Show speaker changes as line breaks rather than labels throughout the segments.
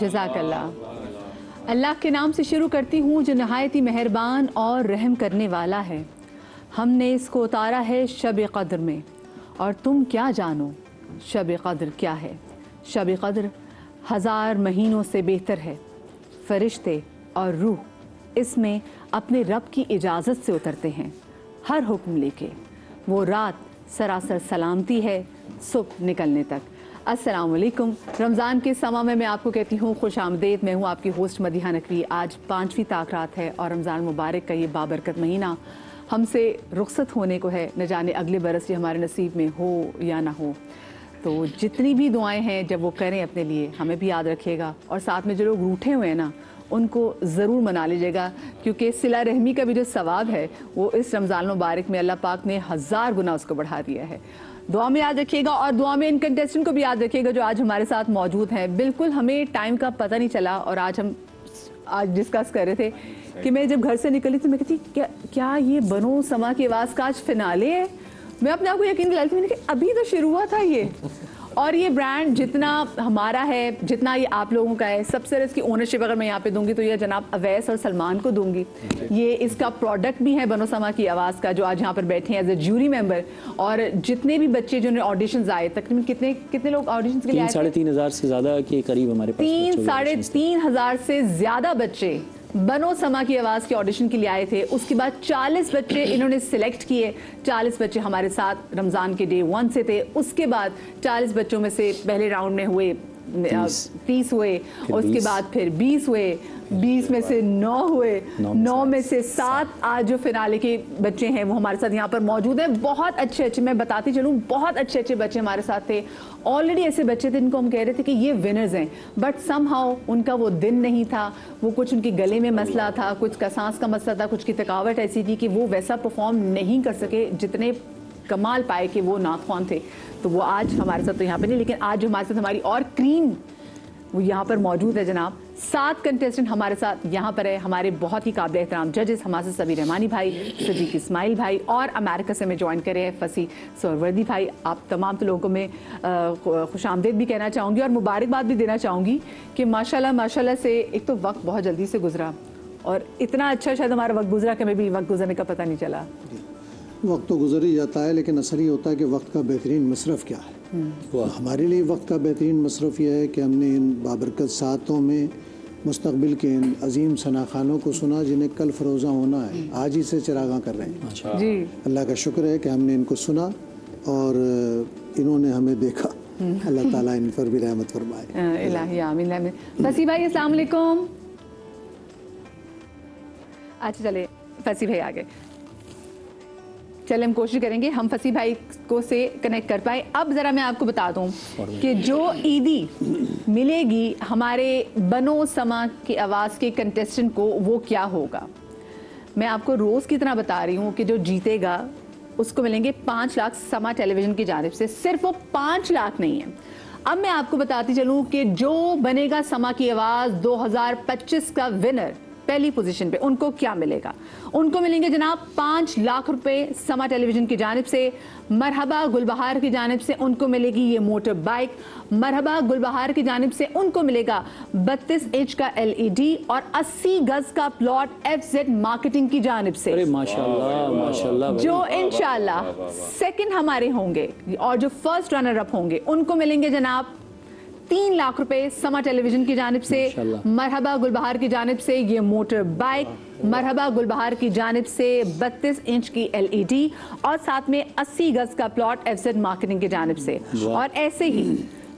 जज़ाकल्लाह। अल्लाह के नाम से शुरू करती हूँ जो नहायत ही मेहरबान और रहम करने वाला है। हमने इसको उतारा है शब क़द्र में, और तुम क्या जानो शब क़द्र क्या है। शब क़द्र 1000 महीनों से बेहतर है। फरिश्ते और रूह इसमें अपने रब की इजाज़त से उतरते हैं हर हुक्म लेके। वो रात सरासर सलामती है सुबह निकलने तक। अस्सलाम वालेकुम। रमज़ान के समा में मैं आपको कहती हूँ खुश आमदेद। मैं हूँ आपकी होस्ट मदीहा नकवी। आज 5वीं ताक़रात है और रमज़ान मुबारक का ये बाबरकत महीना हमसे रुखसत होने को है। न जाने अगले बरस ये हमारे नसीब में हो या ना हो। तो जितनी भी दुआएं हैं जब वो करें अपने लिए, हमें भी याद रखिएगा। और साथ में जो लोग रूठे हुए हैं ना, उनको ज़रूर मना लीजिएगा, क्योंकि सिला रहमी का भी जो सवाब है वो इस रमज़ान मुबारक में अल्लाह पाक ने 1000 गुना उसको बढ़ा दिया है। दुआ में याद रखिएगा और दुआ में इन कंटेस्टेंट को भी याद रखिएगा जो आज हमारे साथ मौजूद हैं। बिल्कुल हमें टाइम का पता नहीं चला और आज हम डिस्कस कर रहे थे कि मैं जब घर से निकली तो मैं कहती क्या ये बनो समा की आवाज़ का आज फिनाले है। मैं अपने आप को यकीन दिलाती थी, मैंने कहा अभी तो शुरू हुआ था ये। और ये ब्रांड जितना हमारा है, जितना ये आप लोगों का है, सबसे इसकी ओनरशिप अगर मैं यहाँ पे दूंगी तो ये जनाब अवैस और सलमान को दूंगी। ये इसका प्रोडक्ट भी है बनो समा की आवाज़ का, जो आज यहाँ पर बैठे हैं एज ए ज्यूरी मेंबर। और जितने भी बच्चे जिन्होंने ऑडिशंस आए, तकरीबन कितने लोग ऑडिशंस के लिए आए?
3,500 से ज़्यादा के करीब हमारे पास
3,500 से ज़्यादा बच्चे बनो समा की आवाज़ के ऑडिशन के लिए आए थे। उसके बाद 40 बच्चे इन्होंने सिलेक्ट किए। 40 बच्चे हमारे साथ रमज़ान के डे 1 से थे। उसके बाद 40 बच्चों में से पहले राउंड में हुए 30 हुए, उसके बाद फिर 20 हुए, 20 में से 9 हुए, 9 में से 7 आज जो फिनाले के बच्चे हैं वो हमारे साथ यहाँ पर मौजूद हैं। बहुत अच्छे अच्छे, मैं बताती चलूँ, बहुत अच्छे अच्छे बच्चे हमारे साथ थे। ऑलरेडी ऐसे बच्चे थे जिनको हम कह रहे थे कि ये विनर्स हैं, बट समहाउ उनका वो दिन नहीं था, वो कुछ उनके गले में मसला था, कुछ का सांस का मसला था, कुछ की थकावट ऐसी थी कि वो वैसा परफॉर्म नहीं कर सके जितने कमाल पाए कि वो नात ख्वान थे। तो वो आज हमारे साथ तो यहाँ पे नहीं, लेकिन आज जो हमारे साथ हमारी और क्रीम वो यहाँ पर मौजूद है जनाब। 7 कंटेस्टेंट हमारे साथ यहाँ पर है, हमारे बहुत ही काबिल एहतराम जजेस हमारे सभी रहमानी भाई, सदीक इस्माइल भाई, और अमेरिका से हमें ज्वाइन करे हैं फसी सोहरवर्दी भाई। आप तमाम तो लोगों को मैं खुशामदीद भी कहना चाहूँगी और मुबारकबाद भी देना चाहूँगी कि माशाल्लाह माशाल्लाह से एक तो वक्त बहुत जल्दी से गुजरा और इतना अच्छा शायद हमारा वक्त गुजरा कि हमें भी वक्त गुजरने का पता नहीं चला।
वक्त तो गुजर ही जाता है, लेकिन असर ये होता है कि वक्त का बेहतरीन मसरफ़ क्या है। हमारे लिए वक्त का बेहतरीन मसरफ़ यह है कि हमने इन बाबरकत सातों में मुस्तक़बिल के इन अजीम सनाखानों को सुना जिन्हें कल फरोज़ा होना है, आज ही से चिरागा कर रहे हैं
जी।
अल्लाह का शुक्र है कि हमने इनको सुना और इन्होंने हमें देखा। अल्लाह ताला इन पर भी रहमत फरमाए।
इलाही आमीन आमीन। फसी भाई अस्सलाम वालेकुम। अच्छा चले फसी भाई आ गए, चले हम कोशिश करेंगे हम फसी भाई को से कनेक्ट कर पाए। अब ज़रा मैं आपको बता दूं कि जो ईदी मिलेगी हमारे बनो समा की आवाज़ के कंटेस्टेंट को वो क्या होगा, मैं आपको रोज़ की तरह बता रही हूँ कि जो जीतेगा उसको मिलेंगे 5 लाख समा टेलीविज़न की जानिब से। सिर्फ वो 5 लाख नहीं है, अब मैं आपको बताती चलूँ कि जो बनेगा समा की आवाज़ 2025 का विनर पहली पोजीशन पे, उनको क्या मिलेगा? उनको मिलेंगे जनाब 5 लाख रुपए समा टेलीविजन की जानिब से। मरहबा गुलबहार की जानिब से उनको मिलेगी ये मोटर बाइक। मरहबा गुलबहार की जानिब से उनको मिलेगा 32 इंच का LED और 80 गज का प्लॉट FZ मार्केटिंग की जानिब से।
अरे माशाल्लाह माशाल्लाह।
जो इंशाल्लाह सेकंड हमारे होंगे और जो फर्स्ट रनर अप होंगे उनको मिलेंगे जनाब 3 लाख रुपए समा टेलीविजन की जानिब से। मरहबा गुलबहार की जानिब से ये मोटर बाइक, मरहबा गुलबहार की जानिब से 32 इंच की LED और साथ में 80 गज का प्लॉट FZ मार्केटिंग की जानिब से। और ऐसे ही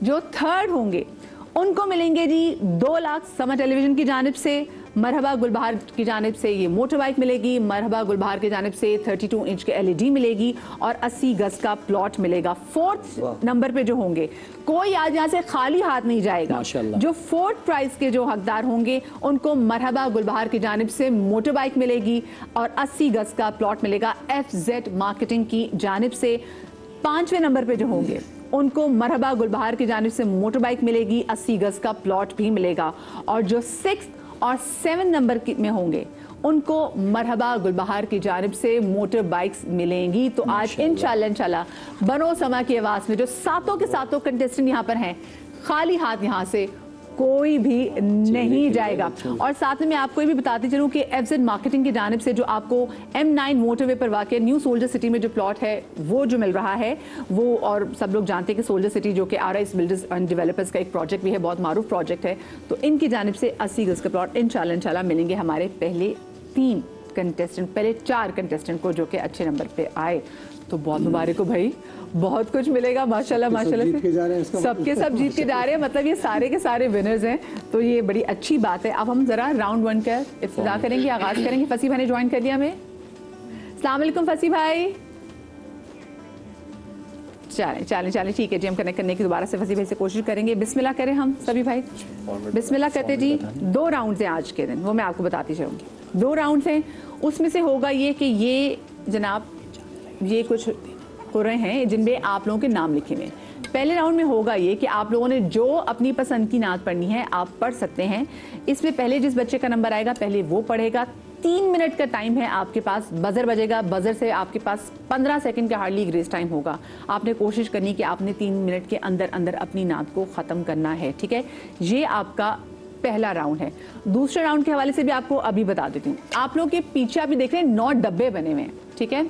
जो थर्ड होंगे उनको मिलेंगे जी 2 लाख समा टेलीविजन की जानिब से। मरहबा गुलबहार की जानिब से ये मोटर बाइक मिलेगी। मरहबा गुलबहार की जानिब से 32 इंच के LED मिलेगी और 80 गज का प्लॉट मिलेगा। फोर्थ नंबर पे जो होंगे, कोई आज यहाँ से खाली हाथ नहीं जाएगा। जो फोर्थ प्राइज के जो हकदार होंगे उनको मरहबा गुलबहार की जानिब से मोटर बाइक मिलेगी और 80 गज का प्लॉट मिलेगा FZ मार्केटिंग की जानिब से। 5वें नंबर पे जो होंगे उनको मरहबा गुलबहार की जानिब से मोटर बाइक मिलेगी, 80 गज का प्लॉट भी मिलेगा। और जो 6 और 7 नंबर में होंगे उनको मरहबा गुलबहार की जानिब से मोटर बाइक्स मिलेंगी। तो आज इंशाल्लाह बनो समा की आवाज़ में जो सातों के सातों कंटेस्टेंट यहाँ पर हैं, खाली हाथ यहाँ से कोई भी नहीं जाएगा। और साथ में मैं आपको ये भी बताती चलूँ कि FZ मार्केटिंग की जानिब से जो आपको M9 मोटरवे पर वाक़ न्यू सोल्जर सिटी में जो प्लॉट है वो जो मिल रहा है वो, और सब लोग जानते हैं कि सोल्जर सिटी जो कि RIS बिल्डर्स एंड डेवलपर्स का एक प्रोजेक्ट भी है, बहुत मारूफ प्रोजेक्ट है, तो इनकी जानिब से 80 गज का प्लॉट इंशाल्लाह मिलेंगे हमारे पहले 3 कंटेस्टेंट, पहले 4 कंटेस्टेंट को जो कि अच्छे नंबर पे आए। तो बहुत मुबारक हो भाई, बहुत कुछ मिलेगा माशाल्लाह माशाल्लाह से। सबके सब जीत के जा रहे हैं, मतलब ये सारे के सारे विनर्स हैं, तो ये बड़ी अच्छी बात है। अब हम जरा राउंड 1 का इब्तिदा करेंगे, आगाज करेंगे। फसी भाई ने ज्वाइन कर लिया हमें। अस्सलाम वालेकुम फसी भाई। चलें ठीक है जी, हम कनेक्ट करने की दोबारा से फसी भाई से कोशिश करेंगे। बिस्मिल्लाह करें हम सभी भाई, बिस्मिल्लाह करते जी। 2 राउंड हैं आज के दिन, वो मैं आपको बताती चलूँगी। 2 राउंड हैं, उसमें से होगा ये कि ये जनाब ये कुछ हो रहे हैं जिनमें आप लोगों के नाम लिखे हुए हैं। पहले राउंड में होगा ये कि आप लोगों ने जो अपनी पसंद की नात पढ़नी है आप पढ़ सकते हैं। इसमें पहले जिस बच्चे का नंबर आएगा पहले वो पढ़ेगा। 3 मिनट का टाइम है आपके पास, बजर बजेगा, बजर से आपके पास 15 सेकंड का हार्डली ग्रेस टाइम होगा। आपने कोशिश करनी कि आपने 3 मिनट के अंदर अंदर अपनी नात को ख़त्म करना है, ठीक है। ये आपका पहला राउंड है। दूसरे राउंड के हवाले से भी आपको अभी बता देती हूँ। आप लोग के पीछे अभी देख रहे हैं 9 डब्बे बने हुए हैं, ठीक है।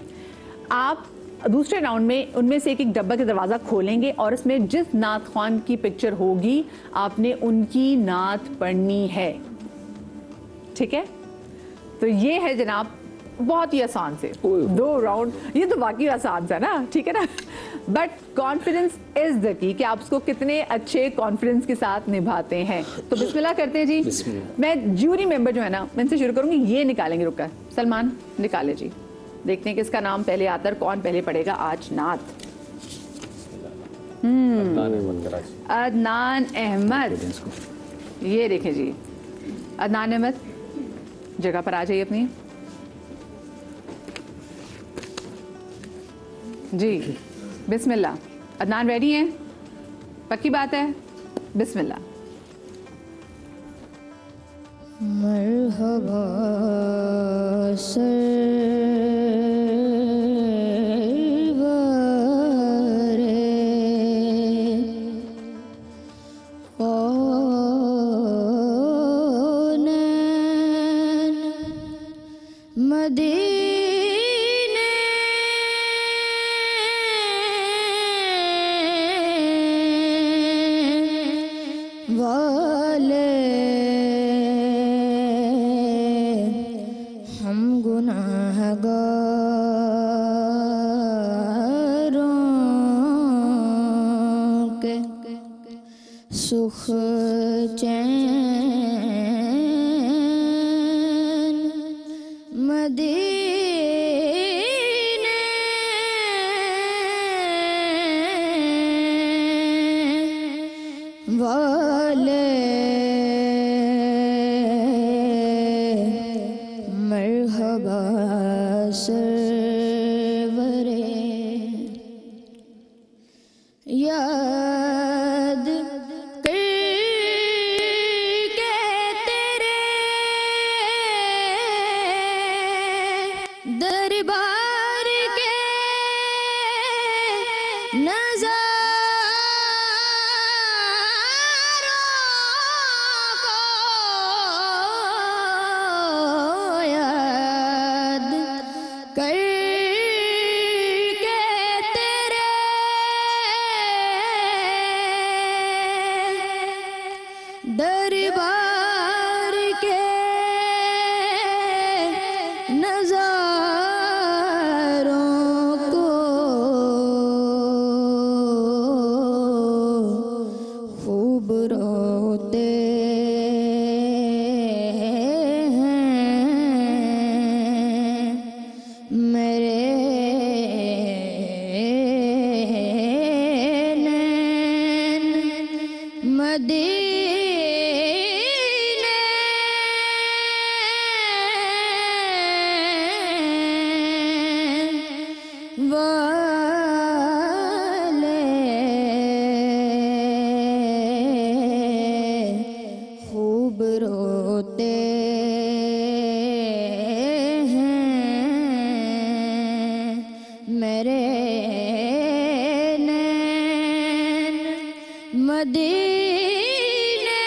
आप दूसरे राउंड में उनमें से एक डब्बा का दरवाज़ा खोलेंगे और इसमें जिस नात ख्वान की पिक्चर होगी आपने उनकी नात पढ़नी है, ठीक है। तो ये है जनाब बहुत ही आसान से 2 राउंड, ये तो बाकी आसान सा ना, ठीक है ना। But confidence is the key कि आप उसको कितने अच्छे कॉन्फिडेंस के साथ निभाते हैं। तो बिस्मिल्लाह करते हैं जी। मैं ज्यूरी मेंबर जो है ना, मैं इनसे शुरू करूंगी, ये निकालेंगे, रुककर सलमान निकाले जी। देखते हैं किसका नाम पहले आता है, कौन पहले पढ़ेगा आज नात। अदनान अहमद, ये देखें जी, अदनान अहमद जगह पर आ जाइए अपनी जी। बिस्मिल्लाह। अदनान रेडी हैं? पक्की बात है? बिस्मिल्लाह।
मरहबा सुख चैन मदीने वाले मरहबा सरवरे याद दरबार के नज़ारों को याद करके तेरे दरबार के मदीने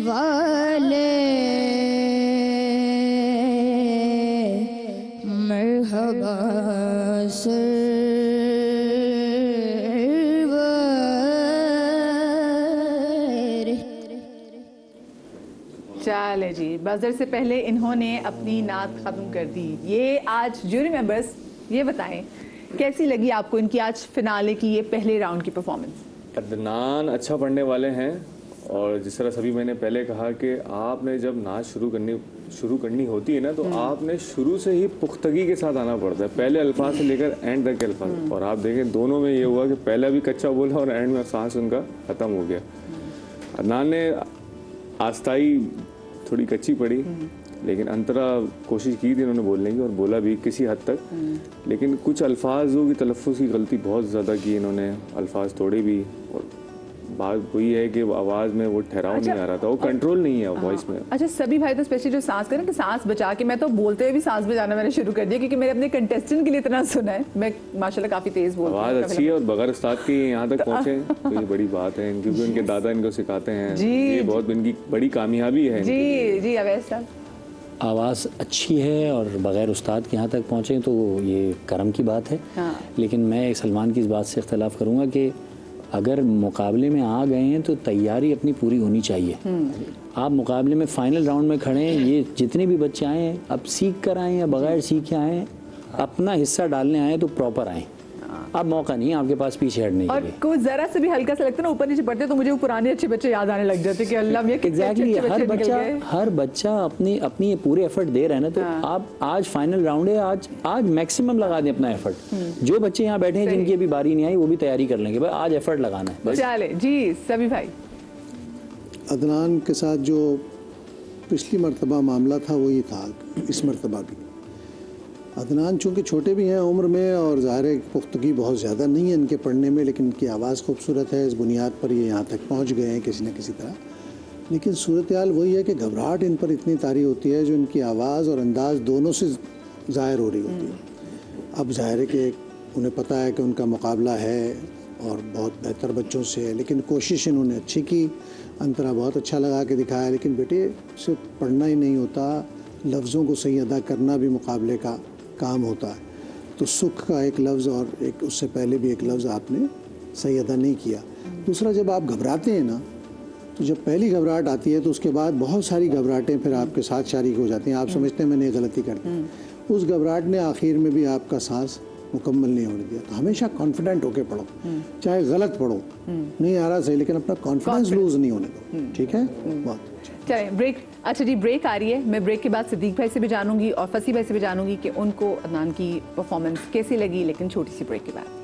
वाले मरहबा सरवर।
चले जी, बजर से पहले इन्होंने अपनी नात ख़त्म कर दी। ये आज ज्यूरी मेंबर्स ये बताएं कैसी लगी आपको इनकी आज फिनाले की ये पहले राउंड की परफॉर्मेंस?
अदनान अच्छा पढ़ने वाले हैं और जिस तरह सभी मैंने पहले कहा कि आपने जब नाच शुरू करनी होती है ना तो आपने शुरू से ही पुख्तगी के साथ आना पड़ता है, पहले अल्फाज से लेकर एंड तक के अल्फाज। और आप देखें दोनों में ये हुआ कि पहले भी कच्चा बोला और एंड में सांस उनका ख़त्म हो गया। अदनान ने आस्ताई थोड़ी कच्ची पड़ी लेकिन अंतरा कोशिश की थी उन्होंने बोलने की और बोला भी किसी हद तक, लेकिन कुछ अल्फाजों की तलफ़्फ़ुज़ की गलती बहुत ज़्यादा की इन्होंने, अल्फाज तोड़े भी। और बात वही है कि आवाज़ में वो ठहराव नहीं आ रहा था, वो कंट्रोल नहीं है वॉइस में।
अच्छा सभी भाई तो स्पेशली जो सांस करें कि सांस बचा के, मैं तो बोलते हुए भी सांस बचाना मैंने शुरू कर दिया क्योंकि मैंने अपने कंटेस्टेंट के लिए इतना सुना है। मैं माशाल्लाह काफ़ी तेज़ बोलती हूँ,
आवाज़ अच्छी है और बगैर उस्ताद के यहाँ तक पहुँचे तो ये बड़ी बात है क्योंकि उनके दादा इनको सिखाते हैं, ये बहुत इनकी बड़ी कामयाबी है।
जी जी अवैस साहब,
आवाज़ अच्छी है और बग़ैर उस्ताद के यहाँ तक पहुँचे तो ये करम की बात है।
हाँ।
लेकिन मैं सलमान की इस बात से इख्तलाफ करूँगा कि अगर मुकाबले में आ गए हैं तो तैयारी अपनी पूरी होनी चाहिए। आप मुकाबले में फाइनल राउंड में खड़े हैं, ये जितने भी बच्चे आए हैं अब सीख कर आए या बगैर सीखे आए हैं, अपना हिस्सा डालने आए तो प्रॉपर आए। अब मौका नहीं है आपके पास पीछे हटने के
और
लिए।
कुछ जरा से भी हल्का सा लगता है ना ऊपर नीचे पड़ते तो मुझे वो पुराने अच्छे बच्चे याद आने लग जाते कि अल्लाह ये कितने अच्छे
एग्जैक्टली,
अच्छे बच्चे निकल गए।
हर बच्चा अपनी अपनी ये पूरे एफर्ट दे रहे हैं ना, तो आप आज फाइनल राउंड है, आज मैक्सिमम लगा दें अपना एफर्ट। जो बच्चे यहाँ बैठे हैं जिनकी अभी बारी नहीं आई वो भी तैयारी कर लेंगे, भाई आज एफर्ट लगाना है बस।
चले जी सभी भाई।
अदनान के साथ जो पिछली मरतबा मामला था वही था इस मरतबा भी। अदनान चूँकि छोटे भी हैं उम्र में और ज़ाहिर है पुख्तगी बहुत ज़्यादा नहीं है इनके पढ़ने में, लेकिन इनकी आवाज़ खूबसूरत है, इस बुनियाद पर ये यहाँ तक पहुँच गए हैं किसी न किसी तरह। लेकिन सूरत हाल वही है कि घबराहट इन पर इतनी तारी होती है जो इनकी आवाज़ और अंदाज़ दोनों से ज़ाहिर हो रही होती है। अब ज़ाहिर है कि उन्हें पता है कि उनका मुकाबला है और बहुत बेहतर बच्चों से है, लेकिन कोशिश इन्होंने अच्छी की, अंतरा बहुत अच्छा लगा के दिखाया। लेकिन बेटे सिर्फ पढ़ना ही नहीं होता, लफ्ज़ों को सही अदा करना भी मुकाबले का काम होता है। तो सुख का एक लफ्ज़ और एक उससे पहले भी एक लफ्ज़ आपने सही अदा नहीं किया। दूसरा, जब आप घबराते हैं ना, तो जब पहली घबराहट आती है तो उसके बाद बहुत सारी घबराहटें फिर आपके साथ शारीक हो जाती हैं। आप समझते हैं मैंने ये गलती कर दी, उस घबराहट ने आखिर में भी आपका सांस मुकम्मल नहीं होने दिया। तो हमेशा कॉन्फिडेंट होके पढ़ो, चाहे गलत पढ़ो, नहीं आ रहा सही, लेकिन अपना कॉन्फिडेंस लूज नहीं होने दो। ठीक है, बहुत
चलें ब्रेक। अच्छा जी ब्रेक आ रही है। मैं ब्रेक के बाद सिद्दीक भाई से भी जानूंगी और फसी भाई से भी जानूंगी कि उनको अदनान की परफॉर्मेंस कैसी लगी, लेकिन छोटी सी ब्रेक के बाद।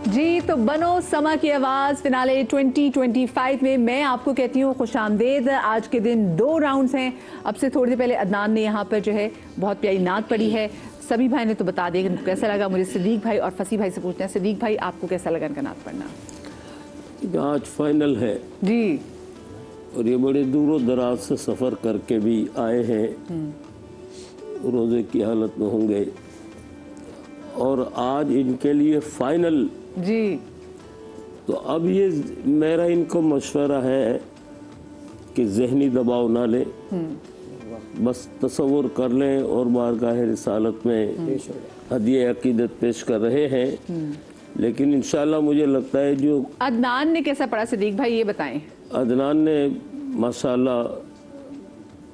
जी तो बनो समा की आवाज़ फिनाले 2025 में मैं आपको कहती हूँ खुशामदेद। आज के दिन 2 राउंड्स हैं। अब से थोड़ी देर पहले अदनान ने यहाँ पर जो है बहुत प्यारी नात पढ़ी है। सभी भाई ने तो बता दिया कैसा लगा। मुझे सिद्दीक भाई और फसी भाई से पूछते हैं, सिद्दीक भाई आपको कैसा लगा इनका नात पढ़ना?
आज फाइनल है
जी,
और ये बड़े दूरों दराज से सफ़र करके भी आए हैं, रोज़े की हालत में होंगे, और आज इनके लिए फाइनल
जी।
तो अब ये मेरा इनको मशवरा है कि जहनी दबाव ना लें, बस तसव्वुर कर लें और बारगाह रिसालत में हदिये अकीदत पेश कर रहे हैं। लेकिन इंशाल्लाह मुझे लगता है जो
अदनान ने कैसा पढ़ा सिद्दीक भाई ये बताएं।
अदनान ने माशाल्लाह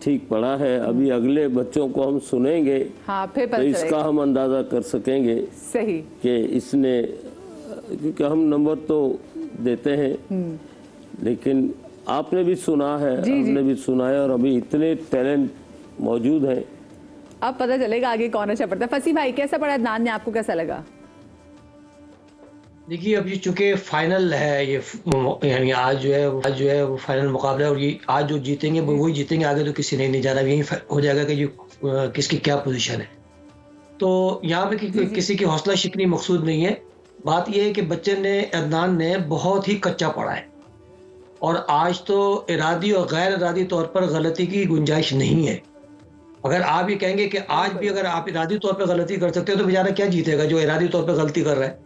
ठीक पढ़ा है। अभी अगले बच्चों को हम सुनेंगे,
हाँ, फिर
तो
पता
इसका
चलेगा।
हम अंदाज़ा कर सकेंगे
सही
कि इसने, क्योंकि हम नंबर तो देते हैं लेकिन आपने भी सुना है, हमने भी सुना है, और अभी इतने टैलेंट मौजूद हैं।
अब पता चलेगा आगे कौन अच्छा पढ़ता है। फसी भाई कैसा पढ़ा अदनान ने, आपको कैसा लगा?
देखिए अब ये चूंकि फाइनल है, ये यानी आज जो है वो फाइनल मुकाबला है, और ये आज जो जीतेंगे वो वही जीतेंगे, आगे तो किसी नहीं जाना। यही हो जाएगा कि जो किसकी क्या पोजीशन है। तो यहाँ पे किसी की हौसला शिकनी मकसूद नहीं है। बात यह है कि बच्चे ने, अदनान ने बहुत ही कच्चा पढ़ा है, और आज तो इरादी और गैर इरादी तौर पर गलती की गुंजाइश नहीं है। अगर आप ये कहेंगे कि आज भी अगर आप इरादी तौर पर गलती कर सकते हो तो बेचारा क्या जीतेगा जो इरादी तौर पर गलती कर रहा है।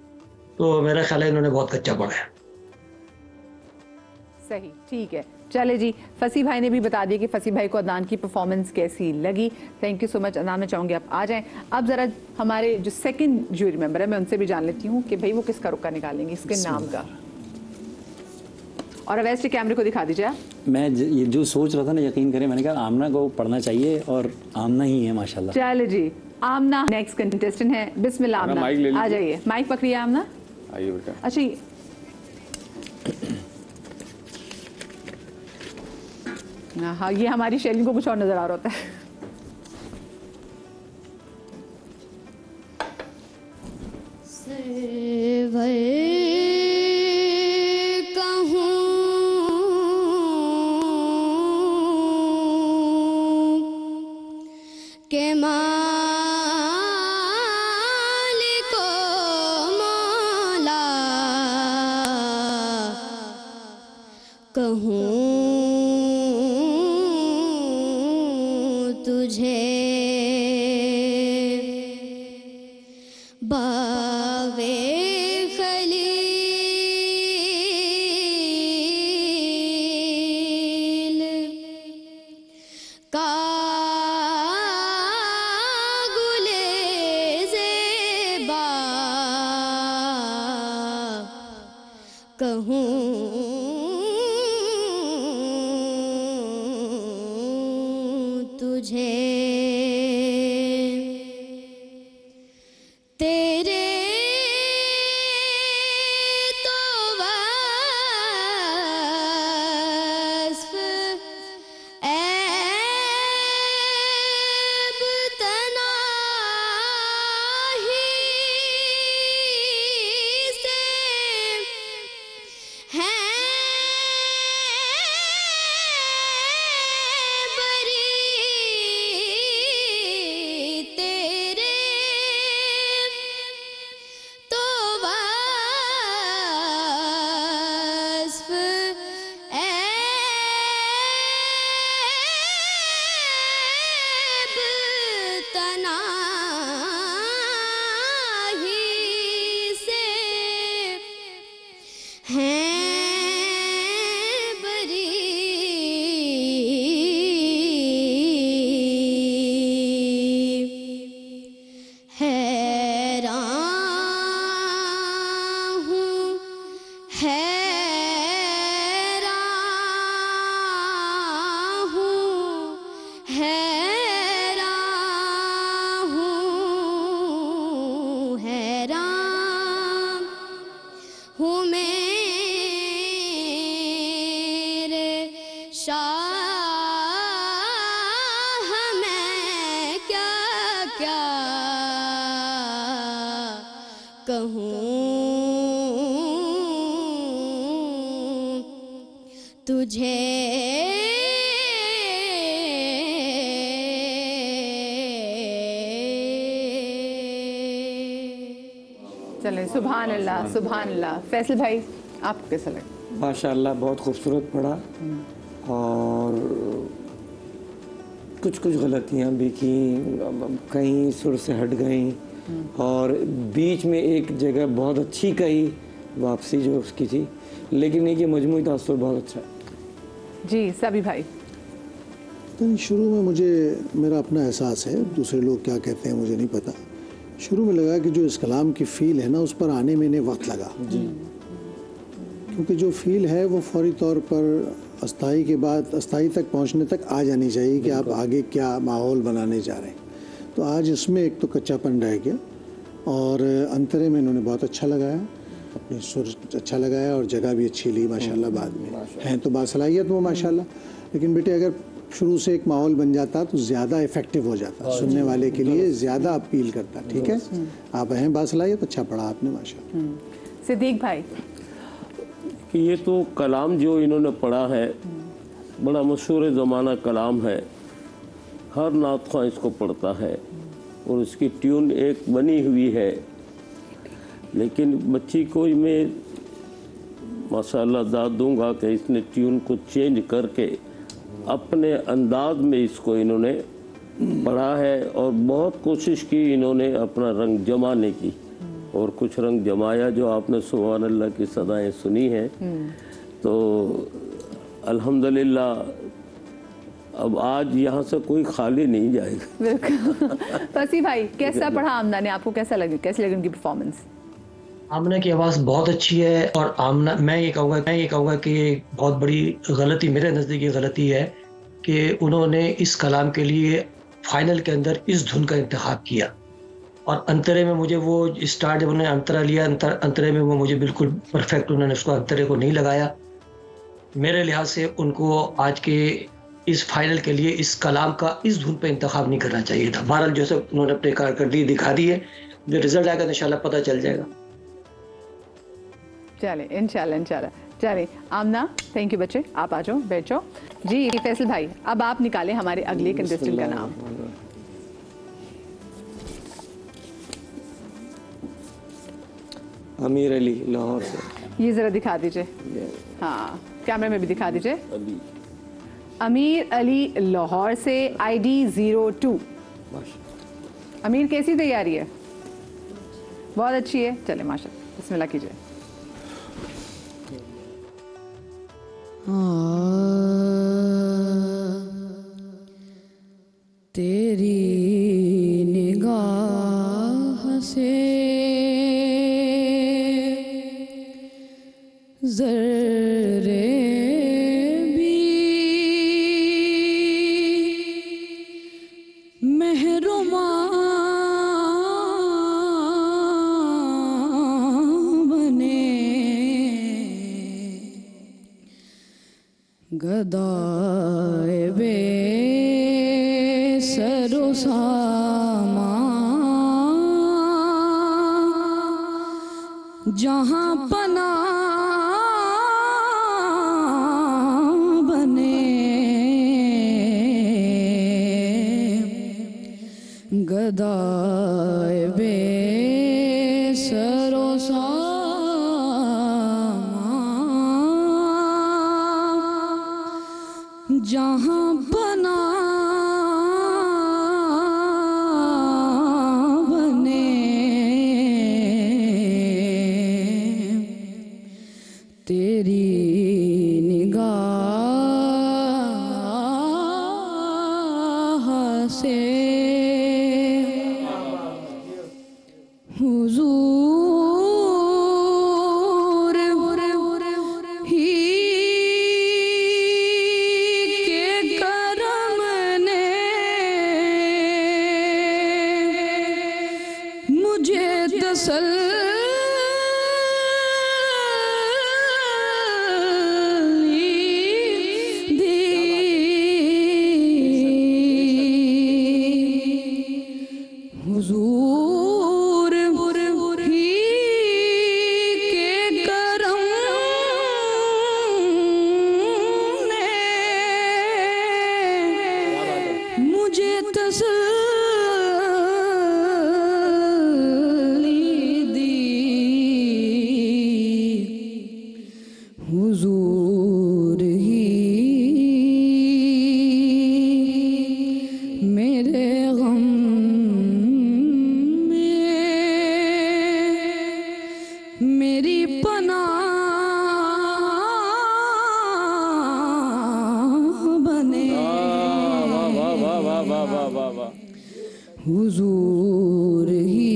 तो मेरा ख्याल है इन्होंने बहुत कच्चा पढ़ा है।
सही, ठीक है। चले जी, फसी भाई ने भी बता दिया कि फसी भाई को अदनान की परफॉर्मेंस कैसी लगी। Thank you so much Adnan. मैं चाहूँगी आप आ जाएं। अब ज़रा हमारे जो सेकंड ज्यूरी मेंबर है मैं उनसे भी जान लेती हूँ कि भाई वो किसका रुक्का निकालेंगे, इसके नाम का। और वैसे कैमरे को दिखा दीजिए आप।
मैं ये जो सोच रहा था ना, यकीन करें मैंने कहा आमना को पढ़ना चाहिए, और आमना ही है माशाल्लाह।
चले जी, आमना नेक्स्ट कंटेस्टेंट है। बिस्मिल्लाह आमना, आ जाइए। माइक पकड़िए आमना,
आइए बेटा।
अच्छा हाँ, ये हमारी शैली को कुछ और नजर आ रहा होता है।
सरवर कहूँ के मालिको मौला कहूँ तुझे बावे खलील, तुझे तेरे तो वस्फ ऐब तनाही से हैं बरी तेरे तो वस्फ ऐब तनाही से हैं बरी हैरान हूँ हैरान हूँ हैरान हूँ हैरान हूँ मेरे शाह मैं क्या क्या कहूँ तुझे
चलें, सुभान अल्लाह, सुभान अल्लाह। फैसल भाई, आपको कैसा लगा?
माशाअल्लाह बहुत खूबसूरत पढ़ा और कुछ कुछ गलतियाँ भी की, कहीं सुर से हट गई और बीच में एक जगह बहुत अच्छी कही वापसी जो उसकी थी, लेकिन ये कि मजमूई तासुर बहुत अच्छा है।
जी सभी भाई।
तो शुरू में मुझे मेरा अपना एहसास है, दूसरे लोग क्या कहते हैं मुझे नहीं पता। शुरू में लगा कि जो इस कलाम की फ़ील है ना, उस पर आने में इन्हें वक्त लगा जी, क्योंकि जो फ़ील है वो फौरी तौर पर अस्थाई के बाद अस्थाई तक पहुंचने तक आ जानी चाहिए कि आप आगे क्या माहौल बनाने जा रहे हैं। तो आज इसमें एक तो कच्चापन रह गया और अंतरे में इन्होंने बहुत अच्छा लगाया, अपनी सुर अच्छा लगाया और जगह भी अच्छी ली माशाल्लाह। बाद में हैं तो बासलाहियत वो माशाल्लाह, लेकिन बेटे अगर शुरू से एक माहौल बन जाता तो ज़्यादा इफेक्टिव हो जाता, सुनने वाले के लिए ज़्यादा अपील करता। ठीक है, आप हैं बासलाहियत, अच्छा पढ़ा आपने माशाल्लाह।
सिद्दीक भाई,
कि ये तो कलाम जो इन्होंने पढ़ा है बड़ा मशहूर ज़माना कलाम है, हर नात ख़्वाह इसको पढ़ता है और इसकी ट्यून एक बनी हुई है, लेकिन बच्ची को मैं माशाल्लाह दाद दूंगा कि इसने ट्यून को चेंज करके अपने अंदाज में इसको इन्होंने पढ़ा है और बहुत कोशिश की इन्होंने अपना रंग जमाने की, और कुछ रंग जमाया जो आपने सुभान अल्लाह की सदाएं सुनी हैं। तो अल्हम्दुलिल्लाह अब आज यहाँ से कोई खाली नहीं जाएगा।
बिल्कुल। फसी भाई, कैसा पढ़ा आमना ने, आपको कैसा लगे, कैसी लगी उनकी परफॉर्मेंस?
आमना की आवाज़ बहुत अच्छी है और आमना मैं ये कहूँगा कि बहुत बड़ी गलती, मेरे नज़दीक ये गलती है कि उन्होंने इस कलाम के लिए फाइनल के अंदर इस धुन का इंतखाब किया और अंतरे में मुझे वो स्टार्ट जब उन्होंने अंतरा लिया, अंतरे में वो मुझे बिल्कुल परफेक्ट उन्होंने उसको अंतरे को नहीं लगाया। मेरे लिहाज से उनको आज के इस फाइनल के लिए इस कलाम का इस धुन पे इंतखाब नहीं करना चाहिए था। बहरहाल जैसे उन्होंने अपनी कारकर्दगी दिखा दी है, जो रिजल्ट आएगा तो इंशाल्लाह पता चल जाएगा।
चले इंशाल्लाह। चले आमना, थैंक यू बच्चे, आप आ जाओ, बैठ जाओ। जी फैसल भाई, अब आप निकालें हमारे अगले कंटेस्टेंट का नाम।
अमीर अली लाहौर से।
ये ज़रा दिखा दीजिए, हाँ कैमरे में भी दिखा दीजिए। अमीर अली लाहौर से ID 02। अमीर कैसी तैयारी है? बहुत अच्छी है, चले माशाल्लाह, बिस्मिल्लाह कीजिए।
तेरी निगाह से जर्रे भी गदाए बे सरो सामा जहाँ पना बने गदाए बे सरो जहाँ बना बने तेरी निगाह से हुजूर ही हुजूर ही के करम ने मुझे तसल्ली दी हुजूर ही मेरे गम मेरी पनाह बने हुजूर ही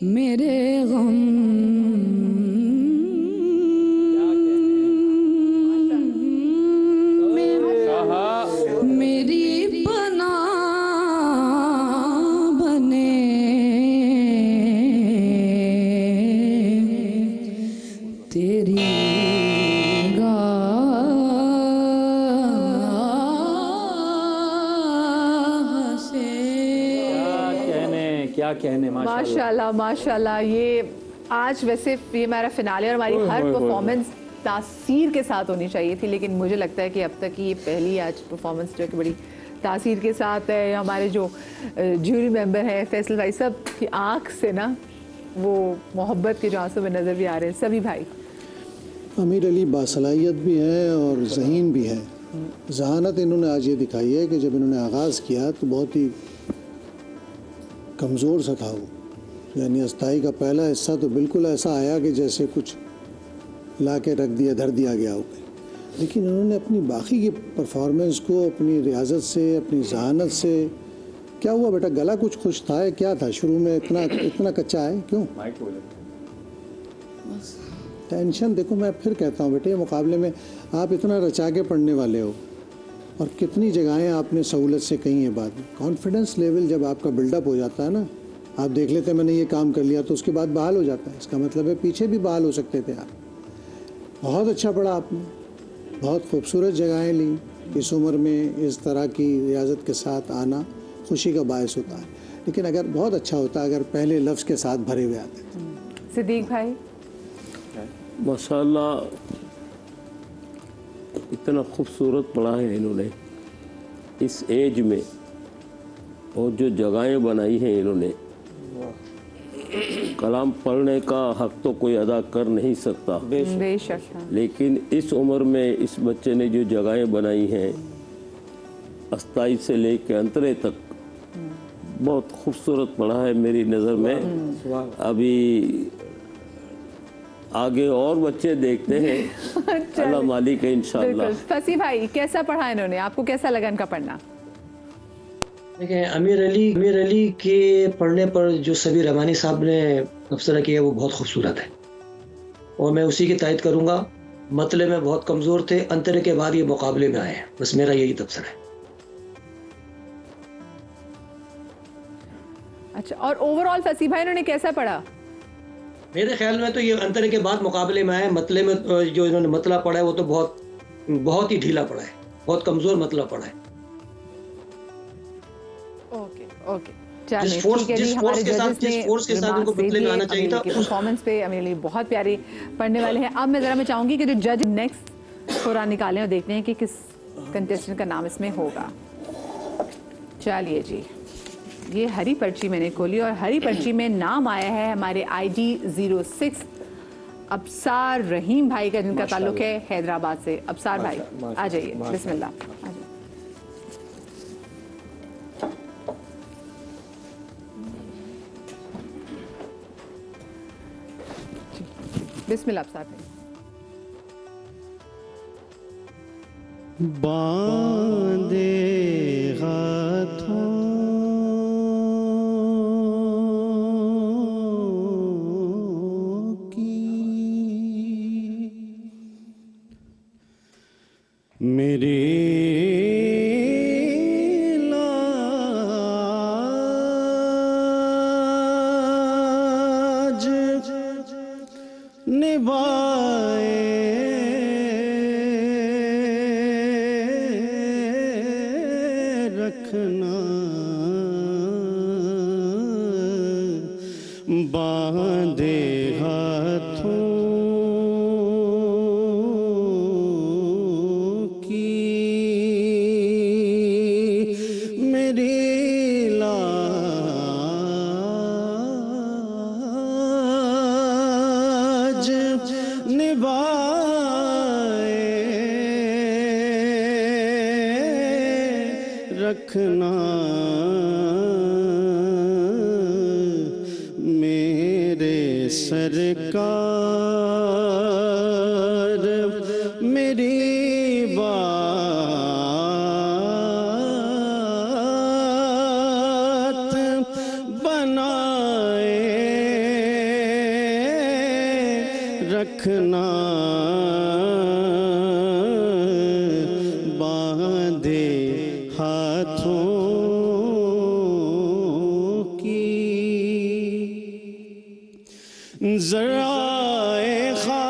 मेरे गम मेरी पनाह बने तेरी निगाह से।
क्या कहने
माशाल्लाह माशाल्लाह। ये आज वैसे ये हमारा फिनाले और हमारी हर परफॉर्मेंस तासीर के साथ होनी चाहिए थी, लेकिन मुझे लगता है कि अब तक ये पहली आज परफॉर्मेंस जो कि बड़ी तासीर के साथ है। हमारे जो जूरी मेंबर हैं फैसल भाई, सब की आँख से ना वो मोहब्बत के जो आंसू में नज़र भी आ रहे हैं सभी भाई।
अमीर अली बासलाहियत भी है और ज़हीन भी है। जहानत इन्होंने आज ये दिखाई है कि जब इन्होंने आगाज़ किया तो बहुत ही कमज़ोर सा था वो, यानी अस्थाई का पहला हिस्सा तो बिल्कुल ऐसा आया कि जैसे कुछ ला के रख दिया, धर दिया गया हो। लेकिन उन्होंने अपनी बाकी की परफॉर्मेंस को अपनी रियाजत से, अपनी जहानत से, क्या हुआ बेटा गला कुछ खुश था है, क्या था शुरू में इतना कच्चा है क्यों? टेंशन देखो, मैं फिर कहता हूँ बेटे मुकाबले में आप इतना रचा के पढ़ने वाले हो और कितनी जगहें आपने सहूलत से कही है बात में। कॉन्फिडेंस लेवल जब आपका बिल्डअप हो जाता है ना, आप देख लेते हैं मैंने ये काम कर लिया तो उसके बाद बहाल हो जाता है। इसका मतलब है पीछे भी बहाल हो सकते थे आप। बहुत अच्छा पढ़ा आपने, बहुत खूबसूरत जगहें ली। इस उम्र में इस तरह की रियाजत के साथ आना खुशी का बायस होता है, लेकिन अगर बहुत अच्छा होता अगर पहले लफ्ज़ के साथ भरे हुए आते।
सिद्दीक भाई
माशाल्लाह इतना खूबसूरत पढ़ा है इन्होंने इस एज में, और जो जगहें बनाई हैं इन्होंने, कलाम पढ़ने का हक तो कोई अदा कर नहीं सकता
बेशक,
लेकिन इस उम्र में इस बच्चे ने जो जगहें बनाई हैं अस्ताई से लेके अंतरे तक, बहुत खूबसूरत पढ़ा है मेरी नज़र में। अभी आगे और बच्चे देखते हैं, अल्लाह मालिक है इंशाअल्लाह।
फसी भाई कैसा पढ़ा इन्होंने, आपको कैसा लगा इनका पढ़ना?
देखिए अमीर अली के पढ़ने पर जो सबीर रहमानी साहब ने तबसरा किया वो बहुत खूबसूरत है और मैं उसी की तायद करूँगा। मतले में बहुत कमज़ोर थे, अंतरे के बाद ये मुकाबले में आए हैं, बस मेरा यही तबसरा है।
अच्छा, और ओवरऑल फसी भाई इन्होंने कैसा पढ़ा?
मेरे ख्याल में तो ये अंतर के बाद मुकाबले में आए, मतले में जो इन्होंने मतला पढ़ा है वो तो बहुत ही ढीला पड़ा है, बहुत कमजोर मतला पड़ा है।
ओके ओके,
जिस फोर्स के साथ उनको मतले में आना चाहिए था,
परफॉर्मेंस पे मेरे लिए बहुत प्यारी पढ़ने वाले हैं। अब मैं चाहूंगी कि जो जज नेक्स्ट थोड़ा निकालें और देखते हैं कि किस कंटेस्टेंट का नाम इसमें होगा। चलिए जी, ये हरी पर्ची मैंने खोली और हरी पर्ची में नाम आया है हमारे IG 06 अब्सार रहीम भाई का, जिनका ताल्लुक है हैदराबाद से। अब्सार भाई आ जाइए, बिस्मिल्लाह आ जाइए। बिस्मिल्लाह अब्सार भाई।
बांधे हाथों मेरे लाज निभाए रखना, बांधे हाथों रखना, मेरे सरकार मेरी बात बनाए रखना, बांधे हाथों की ज़राए खाक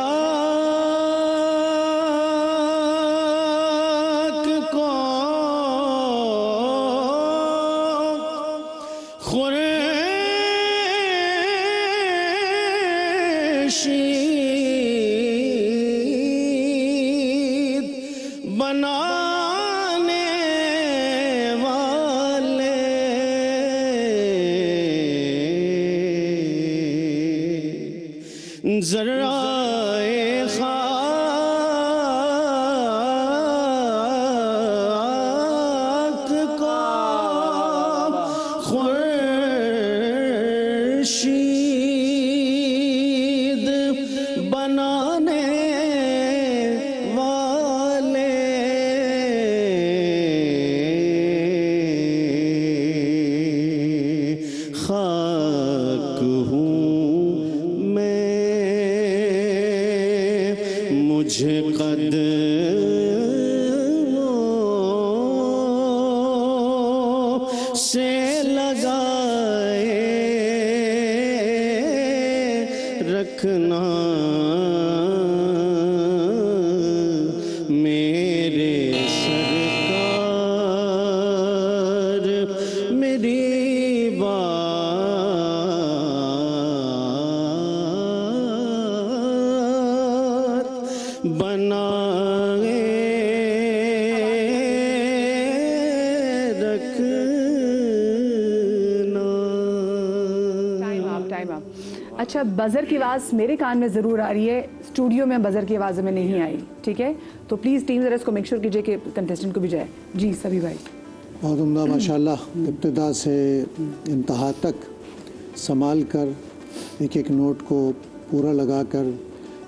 को खुर्शीद बनाने वाले ज़राए खाक को खुर्शीद बनाने वाले खाक हूँ मैं, मुझे कदमों से लगाए रखना, मेरे सरकार मेरी बात बनाए रखना।
Time up. अच्छा, बजर की आवाज़ मेरे कान में ज़रूर आ रही है, स्टूडियो में बजर की आवाज़ में नहीं आई, ठीक है? तो प्लीज़ टीम ज़रा इसको मेक श्योर कीजिए कि कंटेस्टेंट को भी जाए। जी सभी भाई,
बहुत उम्दा माशाल्लाह, इब्तिदा से इंतहा तक संभाल कर एक एक नोट को पूरा लगा कर,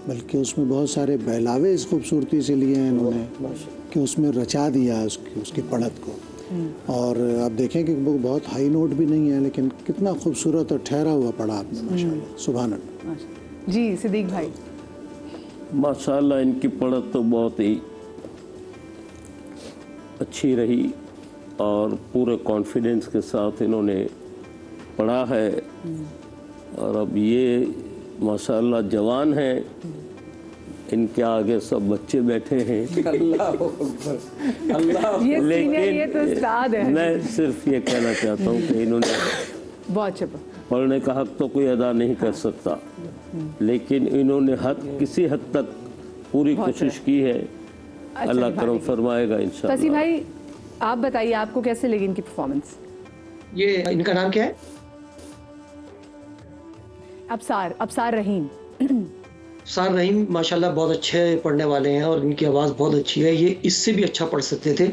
बल्कि उसमें बहुत सारे बहलावे इस खूबसूरती से लिए हैं इन्होंने कि उसमें रचा दिया है उसकी पढ़त को। और आप देखें कि वो बहुत हाई नोट भी नहीं है, लेकिन कितना खूबसूरत और ठहरा हुआ पढ़ा आपने माशाल्लाह, सुभान अल्लाह।
जी सिद्दीक भाई।
माशाल्लाह इनकी पढ़त तो बहुत ही अच्छी रही और पूरे कॉन्फिडेंस के साथ इन्होंने पढ़ा है। और अब ये माशाअल्लाह जवान हैं, इनके आगे सब बच्चे बैठे हैं।
ये तो उस्ताद है।
मैं सिर्फ ये कहना चाहता हूँ कि इन्होंने
बहुत अच्छा।
पढ़ने का हक तो कोई अदा नहीं कर सकता, लेकिन इन्होंने किसी हद तक पूरी कोशिश की है। अल्लाह करम फरमाएगा इंशाअल्लाह।
फसी भाई आप बताइए, आपको कैसे लगी इनकी परफॉर्मेंस?
ये इनका नाम क्या है?
अबसार रहीम।
अबसार रहीम माशाल्लाह बहुत अच्छे पढ़ने वाले हैं और इनकी आवाज़ बहुत अच्छी है। ये इससे भी अच्छा पढ़ सकते थे,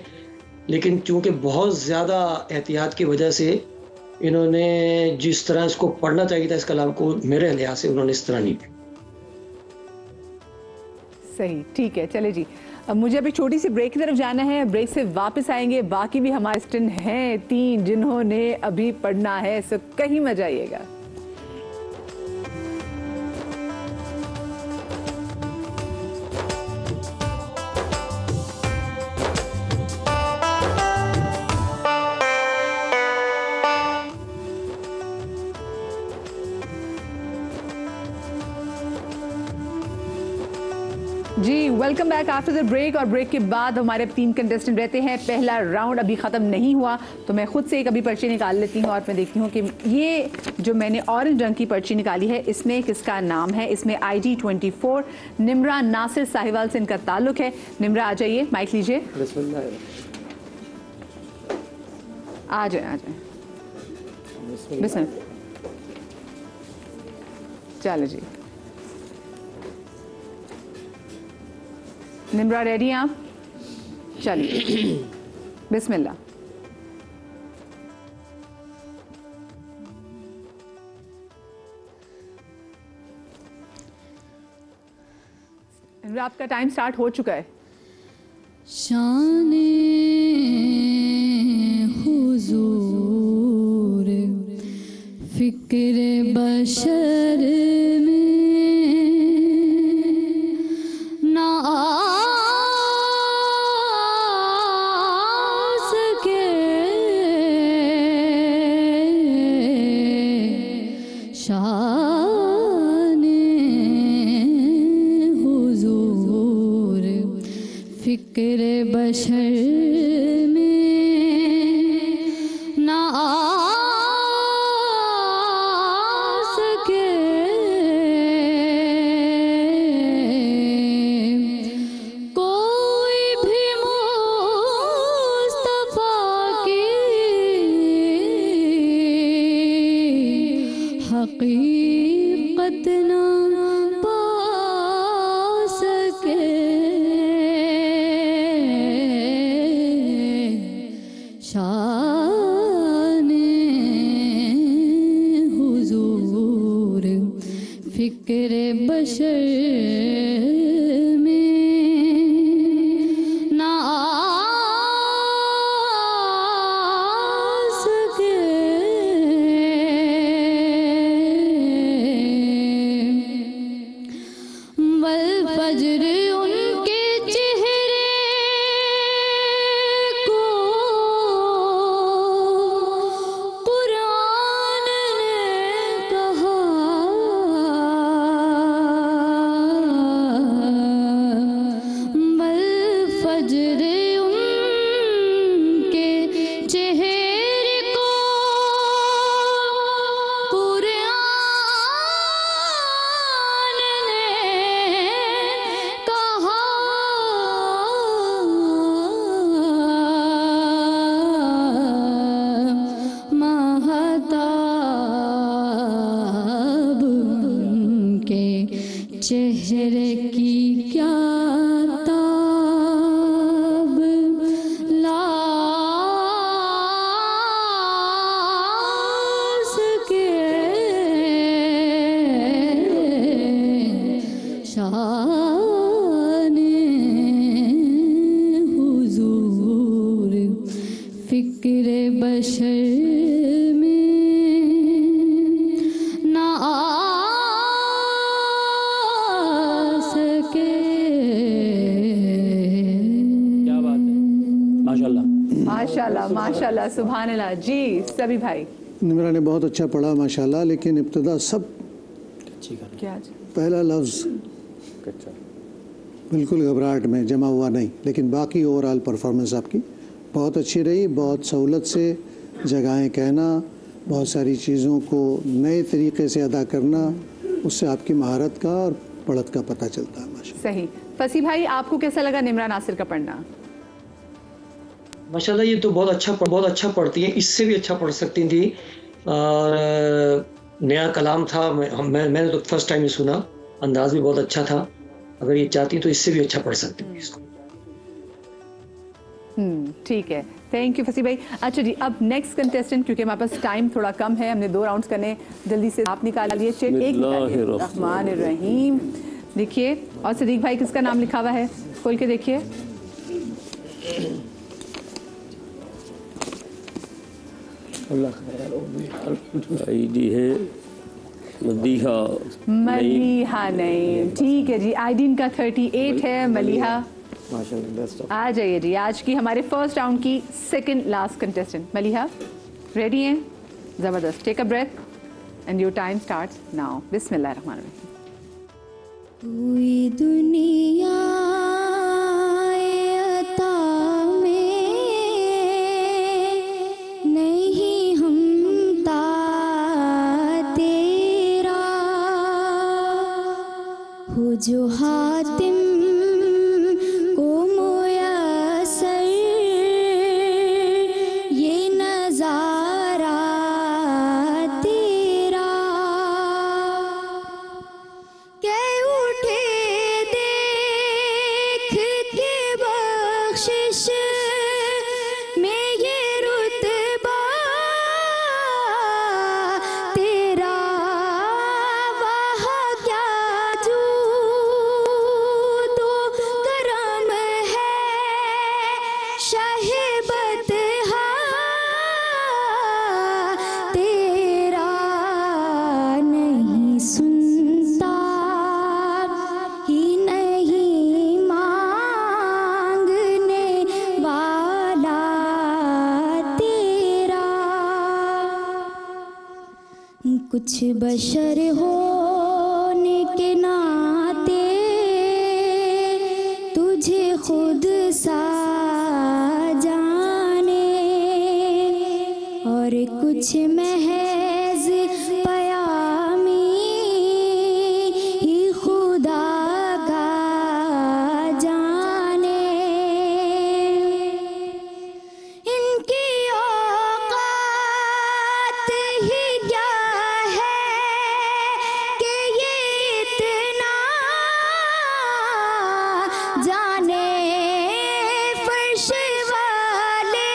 लेकिन चूंकि बहुत ज़्यादा एहतियात की वजह से इन्होंने जिस तरह इसको पढ़ना चाहिए था इस कलाम को, मेरे लिहाज से उन्होंने इस तरह नहीं।
सही, ठीक है, चले जी। अब मुझे अभी छोटी सी ब्रेक की तरफ जाना है। ब्रेक से वापस आएंगे। बाकी भी हमारे स्टूडेंट हैं 3 जिन्होंने अभी पढ़ना है, सो कहीं मत जाइएगा। जी welcome back after the break. और ब्रेक के बाद हमारे 3 कंटेस्टेंट रहते हैं। पहला राउंड अभी ख़त्म नहीं हुआ, तो मैं खुद से एक अभी पर्ची निकाल लेती हूँ और मैं देखती हूँ कि ये जो मैंने ऑरेंज रंग की पर्ची निकाली है इसमें किसका नाम है। इसमें IG 24 निम्रा नासिर साहिवाल से इनका ताल्लुक है। निम्रा आ जाइए, माइक लीजिए। आ जाए बिस्मिल्लाह। चलो जी, निम्रा रेडी हैं आप? चलिए बिस्मिल्लाह। निम्रा आपका टाइम स्टार्ट हो चुका है।
शाने हुजूर फिक्र बशर में ना फिक्र बशर में ना आ सके। कोई भी मुस्तफा की हकीकत ना पा सके। शाने हुजूर फिक्र बशर में ना आ सके। वल फज्र उनके चेहरे को कुरान ने कहा। वल फज्र उनके चेहरे को कुरान ने कहा। महताब उनके चेहरे की क्या ताब ला सके। शाने हुजूर फिक्र बशर में ना आ सके।
क्या बात है, माशाल्लाह।
माशाल्लाह माशाल्लाह, सुभान अल्लाह। जी सभी भाई,
निम्रा ने बहुत अच्छा पढ़ा माशाल्लाह, लेकिन इब्तिदा सब
अच्छी कर
क्या जी?
पहला लफ्ज़
कच्चा।
बिल्कुल घबराहट में, जमा हुआ नहीं, लेकिन बाकी ओवरऑल परफॉर्मेंस आपकी बहुत अच्छी रही। बहुत सहूलत से जगहें कहना, बहुत सारी चीज़ों को नए तरीके से अदा करना, उससे आपकी महारत का और बढ़त का पता चलता है माशाल्लाह।
सही। फसी भाई, आपको कैसा लगा निम्रा नासिर का पढ़ना?
माशाल्लाह ये तो बहुत अच्छा पढ़ती हैं, इससे भी अच्छा पढ़ सकती थी। और नया कलाम था, मैंने तो फर्स्ट टाइम ही सुना, अंदाज भी बहुत अच्छा था। अगर ये चाहती तो इससे भी अच्छा पढ़ सकती थी इसको।
ठीक है, थैंक यू फसी भाई। अच्छा जी, अब नेक्स्ट कंटेस्टेंट, क्योंकि हमारे पास टाइम थोड़ा कम है, हमने 2 राउंड्स करने, जल्दी से आप निकालिए, एक निकालिए। रहमान रहीम देखिए, और सदीक भाई किसका नाम लिखा हुआ है, खोल के देखिए।
आईडी है
मलिहा नहीं, ठीक है जी। आईडी इनका 38 है। मलिहा आ जाइए जी, आज की हमारे फर्स्ट राउंड की second last contestant Maliha, ready हैं? ज़बरदस्त। Take a breath and your time starts now. बिस्मिल्लाहिर्रहमानिर्रहीम।
पूरी दुनिया अता में नहीं हमता तेरा, हो जो हातिम को मुयस्सर ये नजारा तेरा, कह उठे देख के बख्शिश में ये रुतबा तेरा, वाह क्या जूद व करम है शहबत तेरा, नहीं सुनता ही नहीं मांगने वाला तेरा, कुछ बशर होने के नाते तुझे खुद सा जाने, और कुछ महज पयामी ही खुदा का जाने, इनकी औकात ही क्या है कि ये इतना जाने, फर्श वाले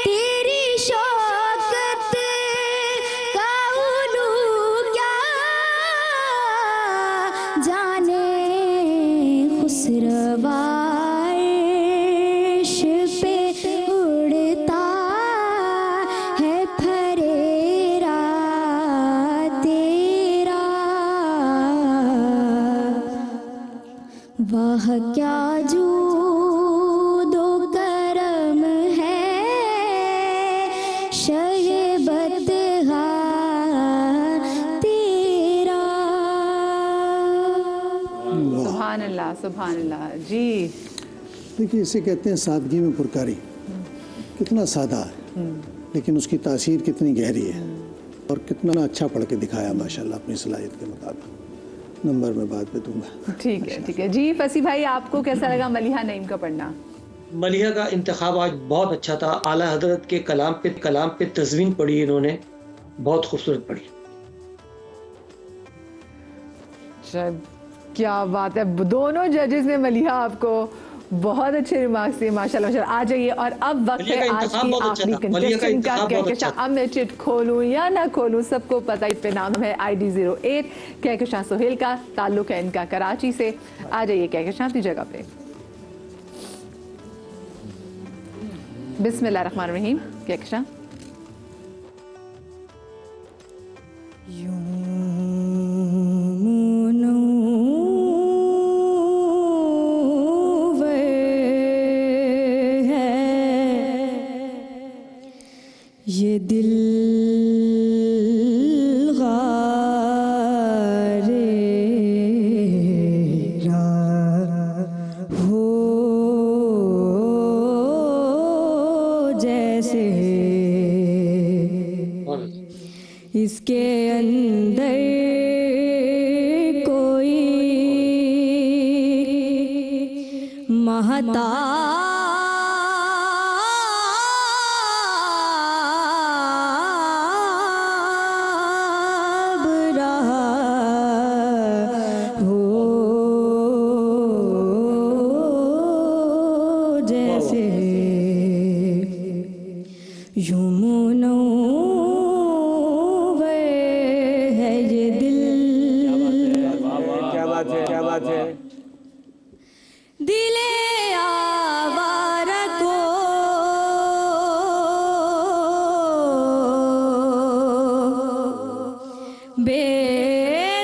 तेरी शौकत का उलू क्या जाने, खुसरवा अर्श पे उड़ता है फरेरा तेरा, वाह क्या जूदो करम है शहबत तेरा।
सुभान अल्लाह, सुभान अल्लाह जी।
देखिए, इसे कहते हैं सादगी में पुरकारी। कितना सादा है, लेकिन उसकी तासीर कितनी गहरी है, और कितना अच्छा पढ़ के दिखाया माशाल्लाह अपनी सलाहियत के मुताबिक। नंबर में बाद में दूंगा।
ठीक है, ठीक है जी। फसी भाई, आपको कैसा लगा मलिहा नईम का पढ़ना?
मलिहा का इंतखाब आज बहुत अच्छा था। आला हजरत के कलाम पे तज़वीन पढ़ी इन्होंने, बहुत खूबसूरत पढ़ी।
क्या बात है, दोनों जजेस ने मलिहा आपको बहुत अच्छे रिमार्क्स दिए माशाल्लाह माशाल्लाह। आ जाइए, और अब वक्त है आज की आखिरी कंटेस्टेंट का। कहकशां, अब मैं चिट खोलूं या ना खोलूं, सबको पता है। पे नाम है ID 08। कहकशां सोहेल का, ताल्लुक है इनका कराची से। आ जाइए कहकशां अपनी जगह पे। बिस्मिल्लाहिर्रहमानिर्रहीम। कहकशां।
ये दिल गालिब महताब रहा हो जैसे यमुनों है ये दिल।
क्या बात है, क्या बात है।
दिले आवारा को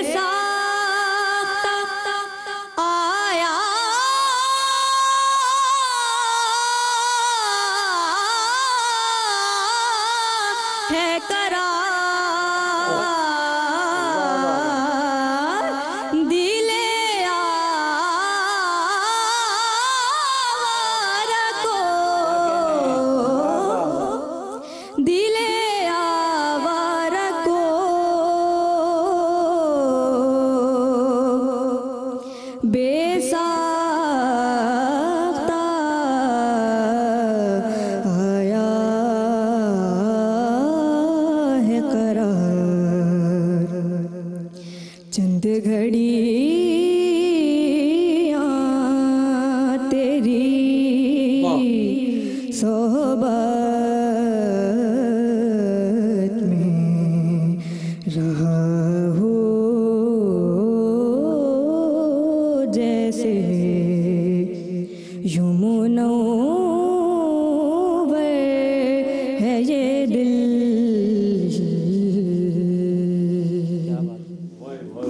बेसाख्ता आया है करार। दिले आवारा को दिले आवारा को बेसाख्ता आया है करार। चंद घड़ियाँ तेरी सोहबत में रहा हो जैसे यमुनों है ये दिल।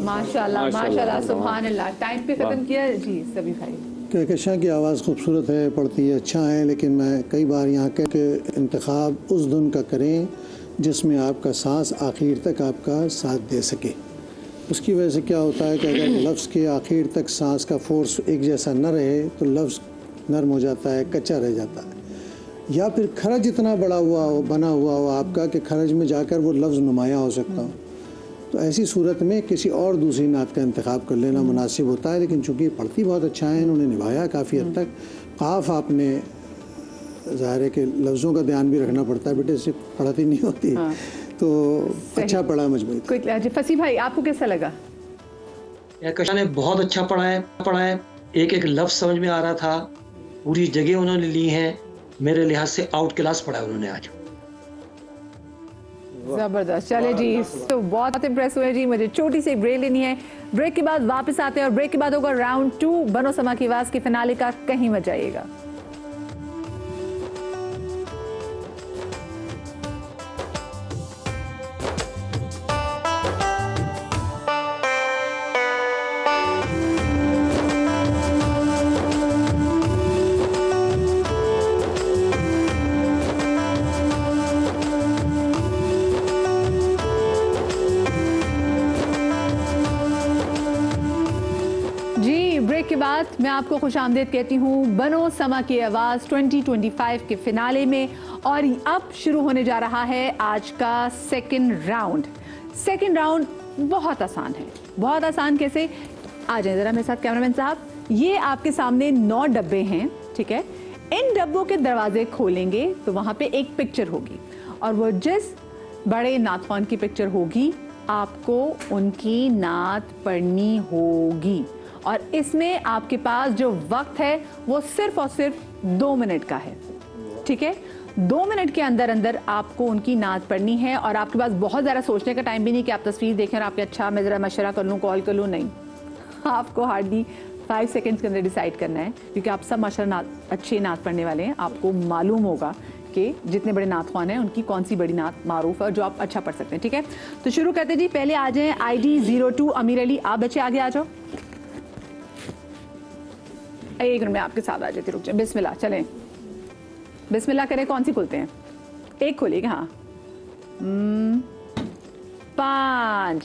माशाल्लाह माशाल्लाह सुभान अल्लाह। टाइम पे खत्म किया जी सभी भाई।
कहकशां की आवाज़ खूबसूरत है, पढ़ती है, अच्छा है, लेकिन मैं कई बार यहाँ कह के इंतखाब उस धुन का करें जिसमें आपका सांस आखिर तक आपका साथ दे सके। उसकी वजह से क्या होता है कि अगर लफ्ज़ के आखिर तक सांस का फोर्स एक जैसा न रहे तो लफ्ज़ नरम हो जाता है, कच्चा रह जाता है, या फिर खरज इतना बड़ा हुआ हो, बना हुआ हो आपका कि खरज में जाकर वो लफ्ज़ नुमाया हो सकता हो। तो ऐसी सूरत में किसी और दूसरी नात का इंतखाब कर लेना मुनासिब होता है। लेकिन चूँकि पढ़ती बहुत अच्छा है, इन्होंने निभाया काफ़ी हद तक। काफ आपने ज़ाहिर है कि लफ्ज़ों का ध्यान भी रखना पड़ता है, बेटे सिर्फ पढ़ती नहीं होती। तो अच्छा पढ़ा मजबूत।
कोई फसी भाई आपको कैसा लगा?
कहकशां ने बहुत अच्छा पढ़ा है। एक एक लफ्ज़ समझ में आ रहा था, पूरी जगह उन्होंने ली हैं। मेरे लिहाज से आउट क्लास पढ़ा है उन्होंने आज।
जबरदस्त। चले जी, तो बहुत इम्प्रेस हुए जी। मुझे छोटी सी ब्रेक लेनी है, ब्रेक के बाद वापस आते हैं और ब्रेक के बाद होगा राउंड 2 बनो समा की आवाज़ के फिनाले का। कहीं मत जाइएगा। के बाद मैं आपको खुशामदीद कहती हूँ बनो समा की आवाज़ 2025 के फिनाले में। और अब शुरू होने जा रहा है आज का सेकंड राउंड। सेकंड राउंड बहुत आसान है। बहुत आसान कैसे? आ जाए ज़रा मेरे साथ कैमरामैन साहब। ये आपके सामने 9 डब्बे हैं, ठीक है। इन डब्बों के दरवाजे खोलेंगे तो वहाँ पे एक पिक्चर होगी और वो जिस बड़े नात ख्वान की पिक्चर होगी आपको उनकी नात पढ़नी होगी। और इसमें आपके पास जो वक्त है वो सिर्फ और सिर्फ 2 मिनट का है, ठीक है। 2 मिनट के अंदर अंदर आपको उनकी नात पढ़नी है और आपके पास बहुत ज़्यादा सोचने का टाइम भी नहीं कि आप तस्वीर देखें और आपके अच्छा मैं ज़रा मशवरा कर लूँ, कॉल कर लूँ, नहीं। आपको हार्डली 5 सेकेंड्स के अंदर डिसाइड करना है, क्योंकि आप सब माशाल्लाह अच्छी नात पढ़ने वाले हैं। आपको मालूम होगा कि जितने बड़े नात ख्वान हैं उनकी कौन सी बड़ी नात मारूफ है और जो आप अच्छा पढ़ सकते हैं, ठीक है। तो शुरू करते जी। पहले आ जाएं ID 02 अमीर अली। आप बच्चे आगे आ जाओ। एक मिनट में आपके साथ आ जाती, रुक जाए। बिस्मिल्लाह, चलें बिस्मिल्लाह करें। कौन सी खुलते हैं? एक खोलिएगा। हाँ 5,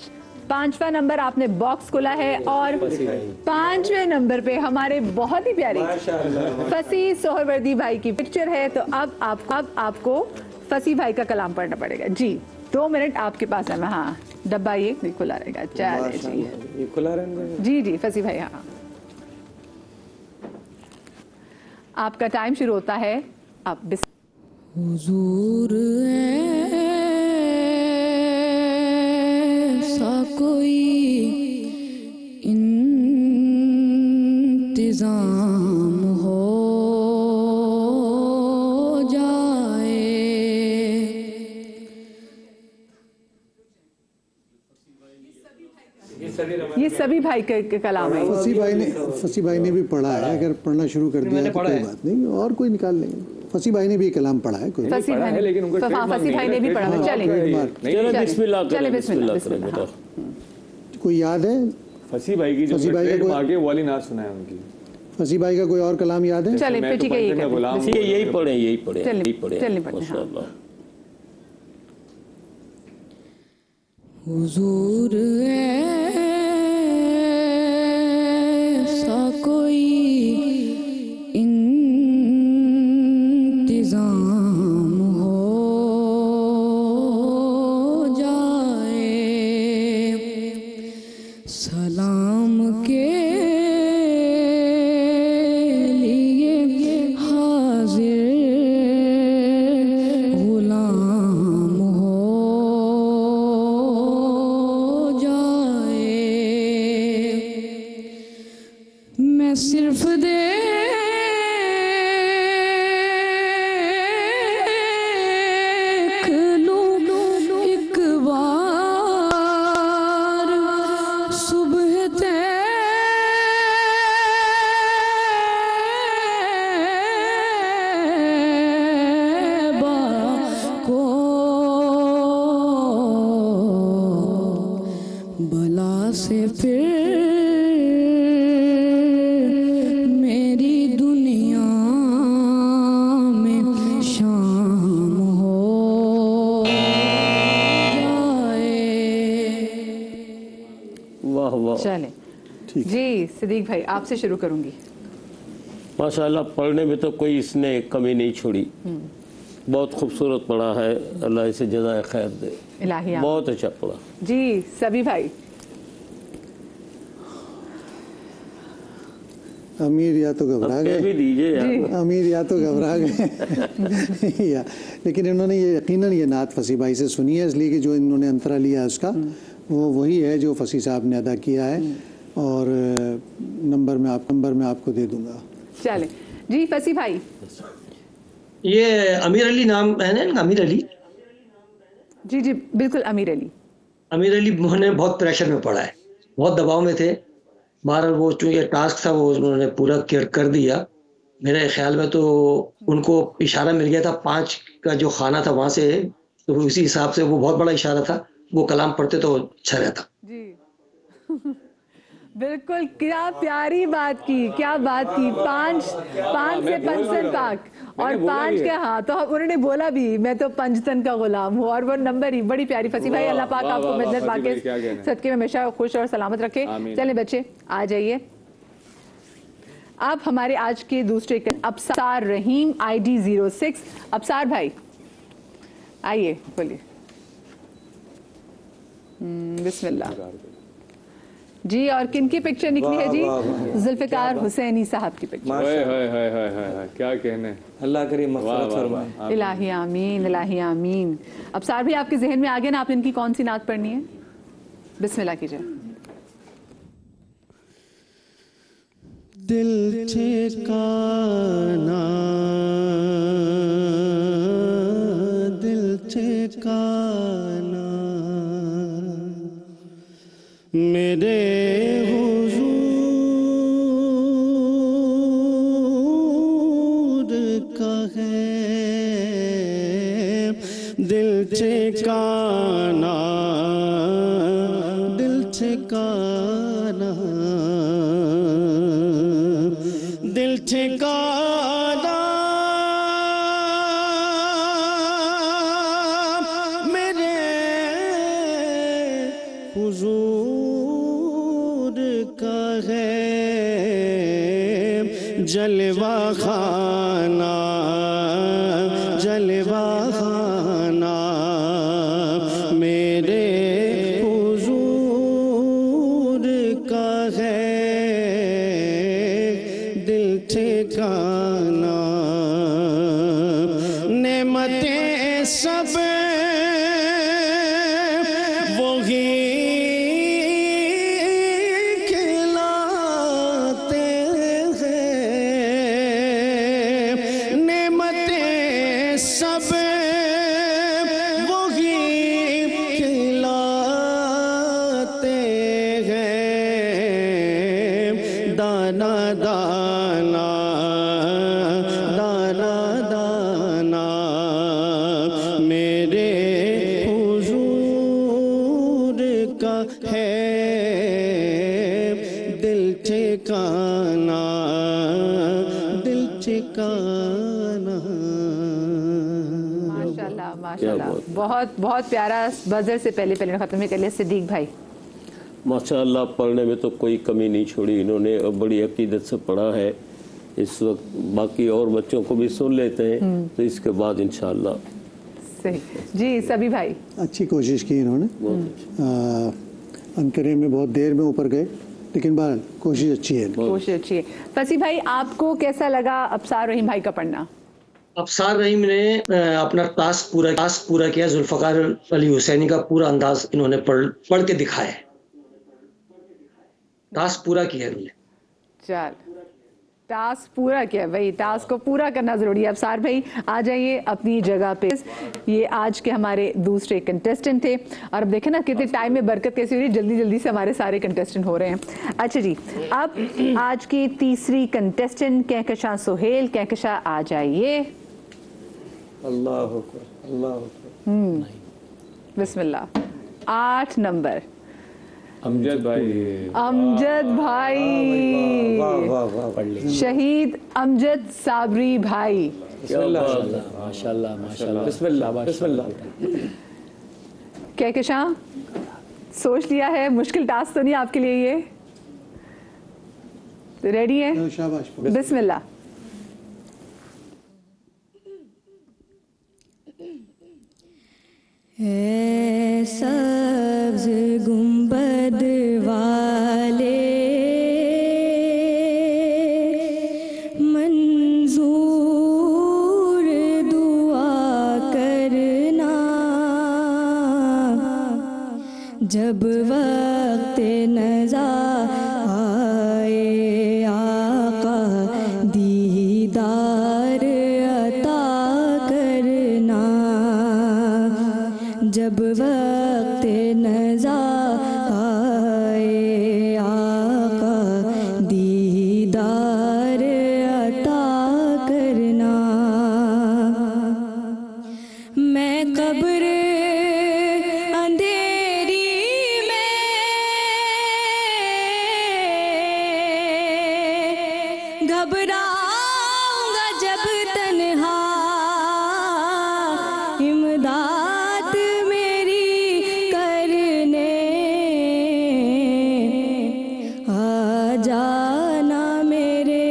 5वां नंबर आपने बॉक्स खोला है और 5वें नंबर पे हमारे बहुत ही प्यारे फसी सोहरवर्दी भाई की पिक्चर है। तो अब आपको फसी भाई का कलाम पढ़ना पड़ेगा जी। 2 मिनट आपके पास है। हाँ डब्बा ये खुला रहेगा। चलिए जी,
ये खुला रहेगा
जी जी फसी भाई। हाँ आपका टाइम शुरू होता है अब।
हुजूर ऐसा कोई इंतजाम हो जाए।
ये सभी भाई के कलाम है।
फसी भाई ने भी पढ़ा है, अगर पढ़ना शुरू कर दिया तो कोई बात नहीं, और कोई निकाल लेंगे। फसी भाई ने भी कलाम पढ़ा है, कोई
फसी भाई
है, लेकिन उनका
फसी भाई ने भी पढ़ा है। चलें
बिस्मिल्लाह
चले
बिस्मिल्लाह
बिस्मिल्लाह।
बेटा।
कोई याद है?
फसी भाई की जो
फसी भाई का
ट्रेड
कोई-
मांगे वो वाली नाच सुना है उनकी।
फसी भाई का कोई और कलाम याद है?
चले
मैं
फिर
तो
ठीक है,
पंजे
ये
में गुलाम
ठीक है, यही पढ़े यही पढ़े
चलिए,
यही पढ़े
चलिए पढ़े, हाँ।
माशाअल्लाह।
हुजूर ऐसा कोई इंतजाम हो जाए। सलाम के लिए हाजिर गुलाम हो जाए। मैं सिर्फ देख लूं एक बार सुबह तैबा को, बला से फिर मेरी दुनिया में शाम हो जाए।
वाह वाह
चलें जी। सिद्दीक भाई आपसे शुरू करूंगी।
माशाअल्लाह, पढ़ने में तो कोई इसने कमी नहीं छोड़ी। बहुत खूबसूरत पढ़ा है, अल्लाह इसे जज़ाए खैर दे।
इलाही आमीन।
बहुत अच्छा पढ़ा।
जी सभी भाई।
अमीर या तो घबरा
कह
गए,
भी दीजिए यार।
अमीर या तो घबरा गए या, लेकिन इन्होंने ये यकीनन ये नात फसी भाई से सुनी है, इसलिए कि जो इन्होंने अंतरा लिया है उसका वो वही है जो फसी साहब ने अदा किया है। और नंबर में आपको दे दूंगा।
चलें जी फसी भाई।
ये अमीर अली नाम है ना, अमीर अली।
जी जी बिल्कुल अमीर अली।
अमीर अली उन्होंने बहुत प्रेशर में पड़ा है, बहुत दबाव में थे। बहरहाल वो चूँकि टास्क था वो उन्होंने पूरा कर दिया। मेरे ख्याल में तो उनको इशारा मिल गया था 5 का जो खाना था वहाँ से, तो उसी हिसाब से वो बहुत बड़ा इशारा था, वो कलाम पढ़ते तो अच्छा रहता।
जी बिल्कुल, क्या प्यारी बात की, क्या बात की। 5 से पंचतन पाक और 5 के, हाँ तो उन्होंने बोला भी मैं तो पंचतन का गुलाम हूँ, और वो नंबर ही बड़ी प्यारी। फसी भाई अल्लाह पाक आपको मदद पाके सदके में हमेशा खुश और सलामत रखे। चलें बच्चे आ जाइए। अब हमारे आज के दूसरे अबसार रहीम ID 06। अबसार भाई आइए बोलिए। बिस्मिल्लाह जी। और किन की पिक्चर निकली है जी? जुल्फिकार हुसैनी साहब की पिक्चर।
क्या कहने।
अल्लाह करीम मग़फ़िरत फरमाए।
इलाही आमीन, इलाही आमीन। अबसार भी आपके जहन में आ गया ना, आप इनकी कौन सी नात पढ़नी है? बिस्मिल्लाह कीजिए।
दिल ठिकाना, दिल ठिकाना मेरे हुजूर का है। दिल ठिकाना, दिल ठिकाना, दिल ठिकाना मेरे हुजूर का है। जलवा खाना, जलवा खाना मेरे हुजूर का है। दिल ठिकाना, नेमतें सब वही खिलाते हैं, नेमतें सब वही खिलाते हैं। दाना दाना दाना दाना मेरे हुजूर का है दिल ठिकाना, दिल ठिकाना।
माशाल्लाह माशाल्लाह, बहुत बहुत प्यारा। बजर से पहले पहले ख़त्म कर लिया सिद्दीक भाई।
माशाअल्लाह, पढ़ने में तो कोई कमी नहीं छोड़ी इन्होंने और बड़ी अकीदत से पढ़ा है। इस वक्त बाकी और बच्चों को भी सुन लेते हैं तो इसके बाद इंशाअल्लाह।
सही जी, सभी भाई
अच्छी कोशिश की इन्होंने। अंतरे में बहुत देर में ऊपर गए, लेकिन बहरहाल कोशिश अच्छी है।
कोशिश अच्छी है। फसी भाई, आपको कैसा लगा अबसार रहीम भाई का पढ़ना?
अबसार रहीम ने अपना टास्क पूरा किया। जुल्फ़कार अली हुसैनी का पूरा अंदाज इन्होंने पढ़ के दिखाया है। टास्क पूरा किया इन्होंने।
चल, टास्क पूरा किया भाई, टास्क को पूरा करना जरूरी है। अबसार भाई आ जाइए अपनी जगह पे। ये आज के हमारे दूसरे कंटेस्टेंट थे और अब देखें ना कितने टाइम में बरकत कैसी हो रही है, जल्दी जल्दी से हमारे सारे कंटेस्टेंट हो रहे हैं। अच्छा जी, अब आज की तीसरी कंटेस्टेंट कहकशां सुहेल। कहकशां आ जाइए।
अल्लाह अकबर, अल्लाह अकबर।
बिस्मिल्लाह। 8 नंबर
अमजद भाई।
अमजद भाई,
वाह वाह वाह, पढ़ ली।
शहीद अमजद साबरी भाई।
माशाल्लाह माशाल्लाह,
बिस्मिल्लाह बिस्मिल्लाह।
कहकशां, सोच लिया है? मुश्किल टास्क तो नहीं आपके लिए ये? रेडी है?
शाबाश।
बिस्मिल्लाह।
है सब्ज गुंबद वाले मंजूर दुआ करना, जब वक्त नज़ा आए आका दीदार अता करना, जब वक्त नज़ा आए आका दीदार अता करना। मैं कब्र अंधेरी में घबराऊंगा जब तन्हा, इमदाद मेरी करने आ जाना मेरे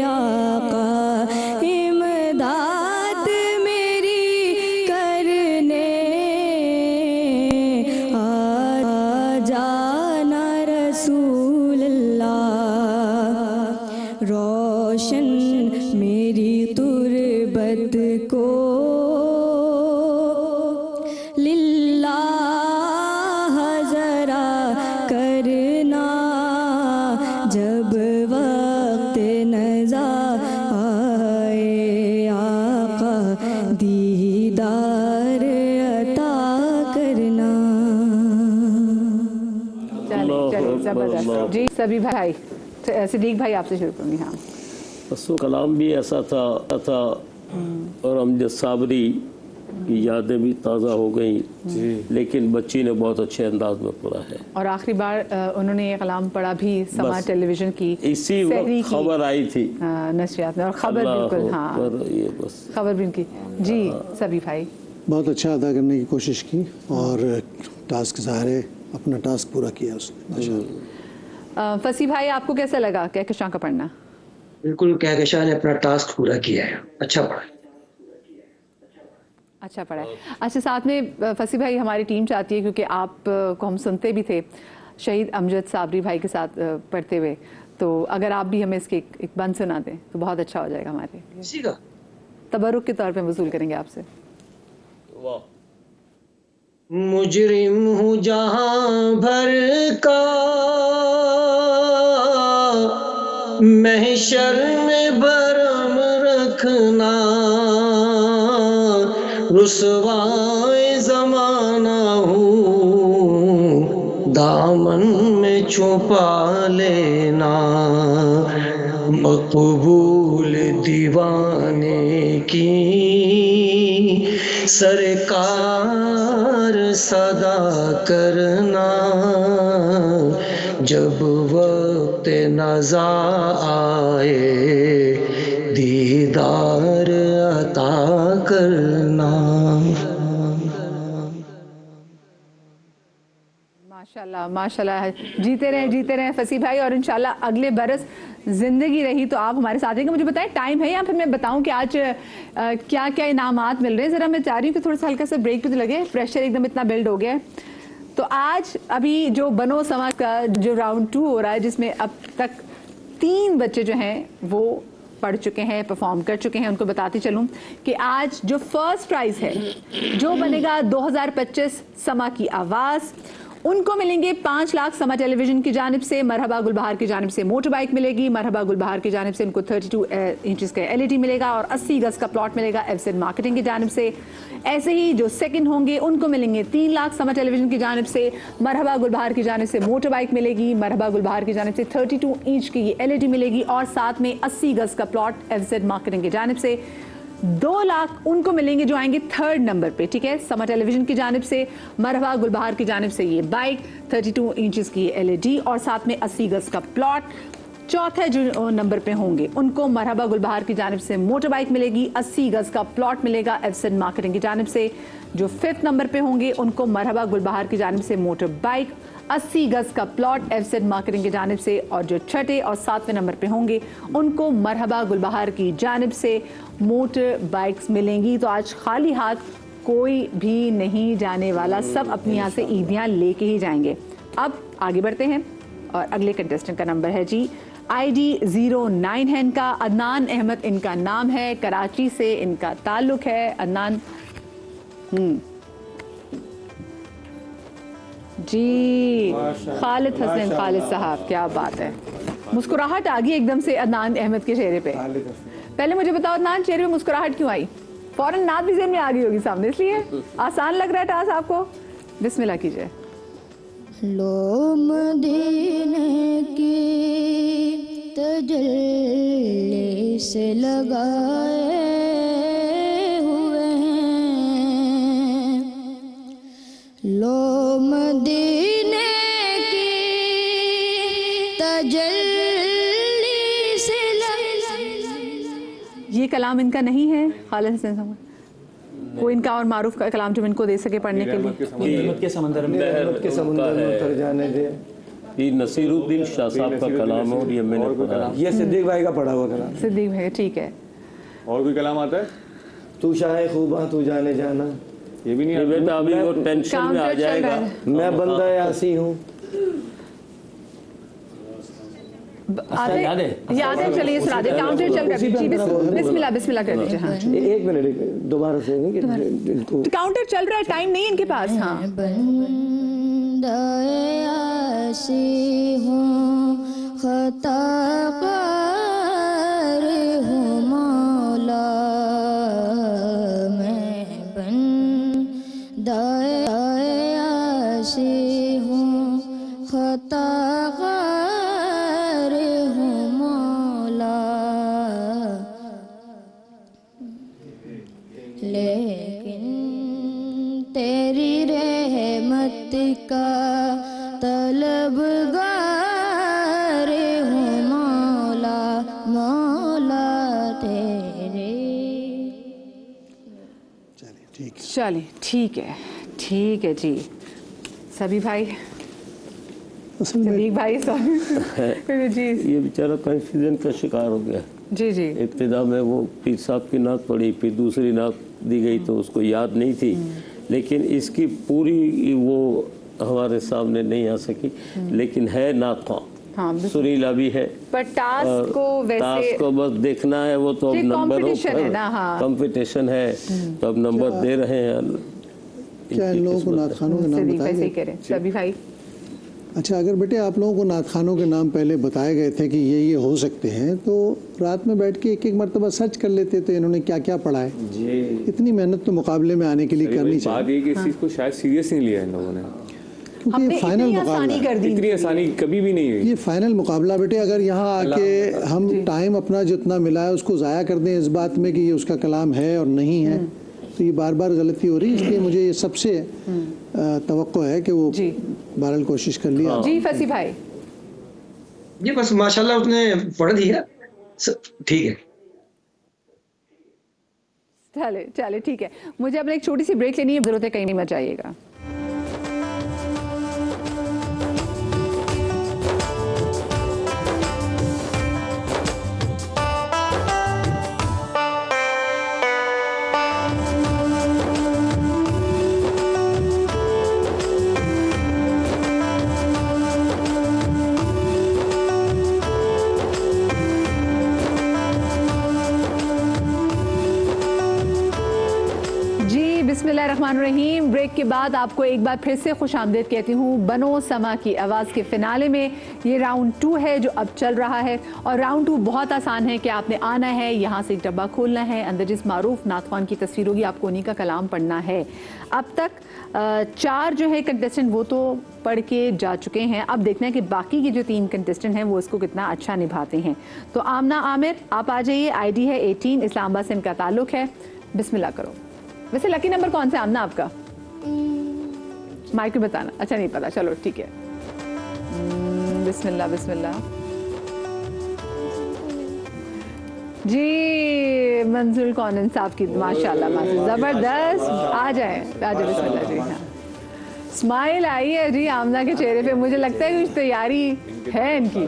आका, इमदाद मेरी करने आ जाना रसूल अल्लाह। रोशन मेरी तुरबत को लिल्लाह ज़रा करना, जब वक्त नज़ा आए आका दीदार अता करना।
चलिए चलिए, जबरदस्त जी। सभी भाई, सिद्दीक भाई आपसे शुरू करूँगी। हाँ,
उसका कलाम भी ऐसा था और अमजद साबरी की यादें भी ताज़ा हो गई, लेकिन बच्ची ने बहुत अच्छे अंदाज में पढ़ा है।
और आखिरी बार उन्होंने ये कलाम पढ़ा भी समाज टेलीविजन की
इसी
सहरी
वक्त
की,
खबर आई थी
नशरियात में, और खबर बिल्कुल, हाँ
ये बस
खबर भी उनकी जी। सभी भाई
बहुत अच्छा अदा करने की कोशिश की और टास्क के सहारे अपना टास्क पूरा किया उसने, माशाअल्लाह।
फसी भाई, आपको कैसा लगा कहकशां का पढ़ना?
बिल्कुल, कहकशां ने अपना टास्क पूरा किया है। अच्छा पढ़ा।
अच्छा पढ़ा है। अच्छा, साथ में फसी भाई हमारी टीम चाहती है, क्योंकि आप को हम सुनते भी थे शहीद अमजद साबरी भाई के साथ पढ़ते हुए, तो अगर आप भी हमें इसके एक बंद सुना दें तो बहुत अच्छा हो जाएगा हमारे लिए।
इसी का
तबरुक के तौर पे वसूल करेंगे आपसे।
वाह।
मुजरिम हूँ जहां भर का, महशर में भरम रखना, रुसवाए जमाना हूँ दामन में छुपा लेना, मकबूल दीवाने की सरकार सदा करना, जब वक्त नज़ा आए दीदार अता करना।
माशाल्लाह माशाल्लाह, जीते रहें फसी भाई, और इंशाल्लाह अगले बरस ज़िंदगी रही तो आप हमारे साथ रहेंगे। मुझे बताएं टाइम है या फिर मैं बताऊं कि आज क्या क्या इनामात मिल रहे हैं? ज़रा मैं चाह रही हूँ कि थोड़ा सा हल्का सा ब्रेक पे तो लगे, प्रेशर एकदम इतना बिल्ड हो गया है। तो आज अभी जो बनो समा का जो राउंड 2 हो रहा है, जिसमें अब तक 3 बच्चे जो हैं वो पढ़ चुके हैं, परफॉर्म कर चुके हैं, उनको बताती चलूं कि आज जो फर्स्ट प्राइज़ है जो बनेगा 2025 समा की आवाज़, उनको मिलेंगे 5 लाख समा टेलीविजन की जानिब से, मरहबा गुलबहार की जानिब से मोटर बाइक मिलेगी, मरहबा गुलबहार की जानिब से उनको 32 इंचेस का LED मिलेगा और 80 गज का प्लॉट मिलेगा एफजेड मार्केटिंग की जानिब से। ऐसे ही जो सेकंड होंगे उनको मिलेंगे 3 लाख समा टेलीविजन की जानिब से, मरहबा गुलबहार की जानिब से मोटर बाइक मिलेगी, मरहबा गुलबहार की जानिब से 32 इंच की LED मिलेगी और साथ में 80 गज का प्लॉट एफजेड मार्केटिंग की जानिब से। 2 लाख उनको मिलेंगे जो आएंगे 3rd नंबर पे, ठीक है, समा टेलीविजन की जानिब से, मरहबा गुलबहार की जानिब से ये बाइक, 32 इंचेस की LED और साथ में 80 गज का प्लॉट। चौथे जो नंबर पे होंगे उनको मरहबा गुलबहार की जानिब से मोटर बाइक मिलेगी, 80 गज का प्लॉट मिलेगा एफजेड मार्केटिंग की जानिब से। जो 5th नंबर पे होंगे उनको मरहबा गुलबहार की जानिब से मोटर बाइक, 80 गज का प्लॉट एफजेड मार्केटिंग की जानिब से। और जो 6ठे और 7वें नंबर पे होंगे उनको मरहबा गुलबहार की जानिब से मोटर बाइक्स मिलेंगी। तो आज खाली हाथ कोई भी नहीं जाने वाला, सब अपनी यहाँ से ईदियाँ लेके ही जाएंगे। अब आगे बढ़ते हैं और अगले कंटेस्टेंट का नंबर है जी ID 09 है इनका, अदनान अहमद इनका नाम है, कराची से इनका ताल्लुक है। अदनान जी, खालिद हसन खालिद साहब, क्या बात है, मुस्कुराहट आ गई एकदम से अदनान अहमद के चेहरे पे। पहले मुझे बताओ अदनान, चेहरे पे मुस्कुराहट क्यों आई? फौरन नात भी ज़हन में आ गई होगी सामने, इसलिए आसान लग रहा है टास्क आपको? बिस्मिल्लाह कीजिए।
लो मदीने की तजल्ली से लगाए हुए हैं, लो मदीने की तजल्ली से
ये कलाम इनका नहीं है खालिद हसन साहब, कोई इनका और मारूफ का कलाम जो इनको दे सके पढ़ने के लिए?
के समुंदर में
उतर जाने दे।
ये नसीरुद्दीन शाह साहब का कलाम है और ये मैंने पढ़ा।
ये सिद्दीक भाई का पढ़ा हुआ कलाम।
सिद्दीक भाई, ठीक है।
और कोई कलाम आता है?
तू शाहे खूबा तू जाने जाना,
ये भी नहीं आता।
बेटा अभी वो टेंशन में आ जाएगा।
मैं बंदा यासी हूँ।
याद है, चलिए सुना दे, काउंटर चल रहा है जी, बिस्मिल्लाह बिस्मिल्लाह कर दीजिए। हाँ,
1 मिनट दोबारा से नहीं कि
तो काउंटर चल रहा है, टाइम नहीं इनके पास। हाँ,
बंदा यासी हूँ, खताकार हूँ मौला, मैं बंदा यासी हूँ, खताकार हूँ मौला, लेकिन तेरी रहमत का तलबगार हूँ मौला, मौला तेरे।
चलिए ठीक है जी। सभी भाई, सदीक भाई, सॉरी जी,
ये बेचारा कंफ्यूजन का शिकार हो गया।
जी जी,
इब्तिदा में वो पीर साहब की नात पढ़ी, फिर दूसरी नात दी गई तो उसको याद नहीं थी, लेकिन इसकी पूरी वो हमारे सामने नहीं आ सकी, लेकिन है नात ख्वां।
हाँ, बिल्कुल।
सुरीला भी है,
पर टास्क को वैसे
टास्क को बस देखना है, वो तो अब
ये
नंबरों
competition है ना, हाँ।
कंपटीशन है, तो अब नंबर दे रहे हैं।
क्या इन लोगों को नात खानों के नाम
सदीक
बताए
भाई सही
गए?
कह रहे हैं, सभी भाई।
अच्छा, अगर बेटे आप लोगों को नात खानों के नाम पहले बताए गए थे कि ये हो सकते हैं, तो रात में बैठ के एक एक मरतबा सर्च कर लेते थे इन्होंने क्या क्या पढ़ा है।
जी,
इतनी मेहनत तो मुकाबले में आने के लिए करनी
बात
चाहिए,
ये कि इस चीज़ को शायद सीरियस नहीं लिया इन लोगों ने।
क्योंकि
हमने
ये फाइनल
इतनी
मुकाबला
आसानी
है।
कर दी।
इतनी आसानी कभी भी नहीं हुई।
ये फाइनल मुकाबला बेटे, अगर यहाँ आके हम टाइम अपना जितना मिला है उसको ज़ाया कर दें इस बात में कि ये उसका कलाम है और नहीं है, तो ये बार बार गलती हो रही है। इसलिए मुझे ये सबसे तवक्को है कि वो
जी।
बहरहाल कोशिश कर लिया।
जी फसी भाई।
जी बस माशाल्लाह उसने पढ़ दिया, ठीक है।
चले चले ठीक है, मुझे अपने एक छोटी सी ब्रेक लेनी है, जरूरत है कहीं नहीं मत जाइएगा। बिस्मिल्लाहिर्रहमानिर्रहीम। ब्रेक के बाद आपको एक बार फिर से खुश आमदीद कहती हूँ बनो समा की आवाज़ के फिनाले में। ये राउंड 2 है जो अब चल रहा है, और राउंड 2 बहुत आसान है कि आपने आना है, यहाँ से एक डब्बा खोलना है, अंदर जिस मारूफ नातखान की तस्वीर होगी आपको उन्हीं का कलाम पढ़ना है। अब तक 4 जो है कंटेस्टेंट वो तो पढ़ के जा चुके हैं, अब देखना है कि बाकी के जो 3 कंटेस्टेंट हैं वो इसको कितना अच्छा निभाते हैं। तो आमना आमिर आप आ जाइए, ID है 18, इस्लामाबाद से इनका ताल्लुक़ है। बिस्मिल्लाह करो। वैसे लकी नंबर कौन सा आमना आपका? माइक पे बताना। अच्छा नहीं पता, चलो ठीक है। बिस्मिल्लाह बिस्मिल्लाह। जी मंजूर कौन साहब की माशाल्लाह माशाल्लाह जबरदस्त। आ जाए बिस्मिल्लाह जी। हाँ स्माइल आई है जी आमना के चेहरे पे, मुझे लगता है कुछ तैयारी है इनकी।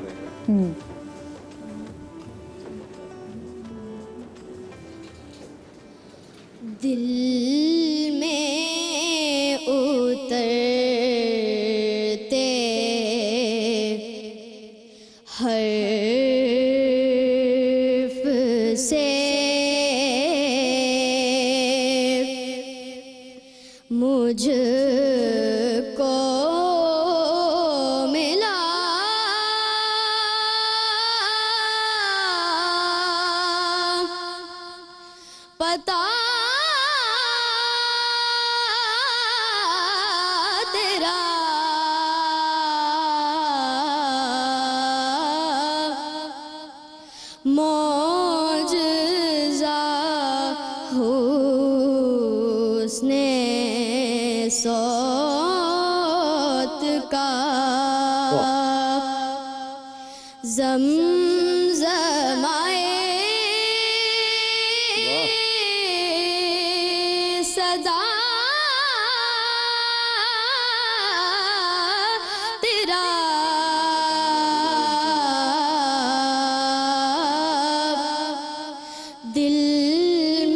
दिल में उतरते हर्फ से मुझको मिला पता तेरा मौजज़ा हुस्ने सौत का ज़मज़माए सदा तेरा दिल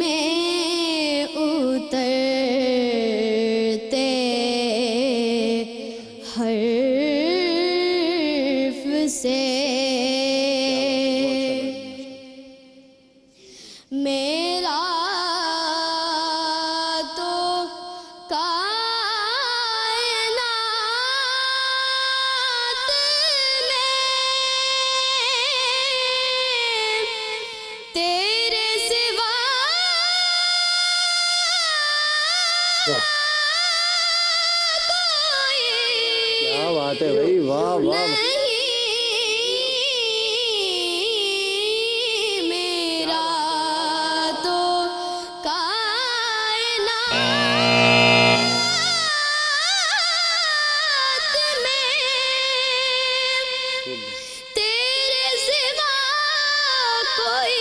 में उतरते हर्फ से मेरा तो कायनात में तेरे सिवा
क्या बात है भाई, वाह वाह।
मेरा तो कायनात में तेरे सिवा कोई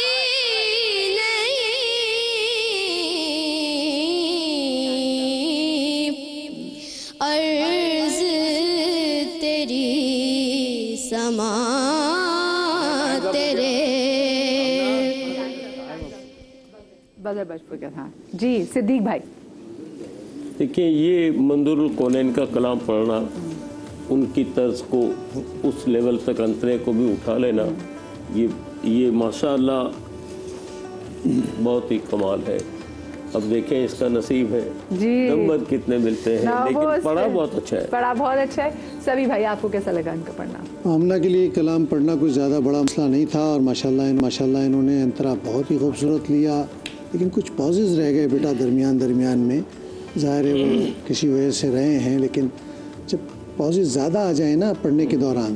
नहीं अर्ज़ तेरी समा तेरे
बजर बजपुर का था जी। सिद्दीक भाई।
देखिए ये मंदुरुल कौनैन का कलाम पढ़ना उनकी तर्ज को उस लेवल तक अंतरे को भी उठा लेना, ये माशाअल्लाह बहुत ही कमाल है। अब देखें इसका नसीब है
जी,
नंबर कितने मिलते हैं, लेकिन पढ़ा बहुत अच्छा है।
पढ़ा बहुत अच्छा है। सभी भाई आपको कैसा लगा इनका पढ़ना?
आमना के लिए कलाम पढ़ना कोई ज़्यादा बड़ा मसला नहीं था और माशाल्लाह इन्होंने अंतरा बहुत ही खूबसूरत लिया, लेकिन कुछ पॉजेज रह गए बेटा दरमियान में। ज़ाहिर है वो किसी वजह से रहे हैं, लेकिन जब पॉजेज ज़्यादा आ जाए ना पढ़ने के दौरान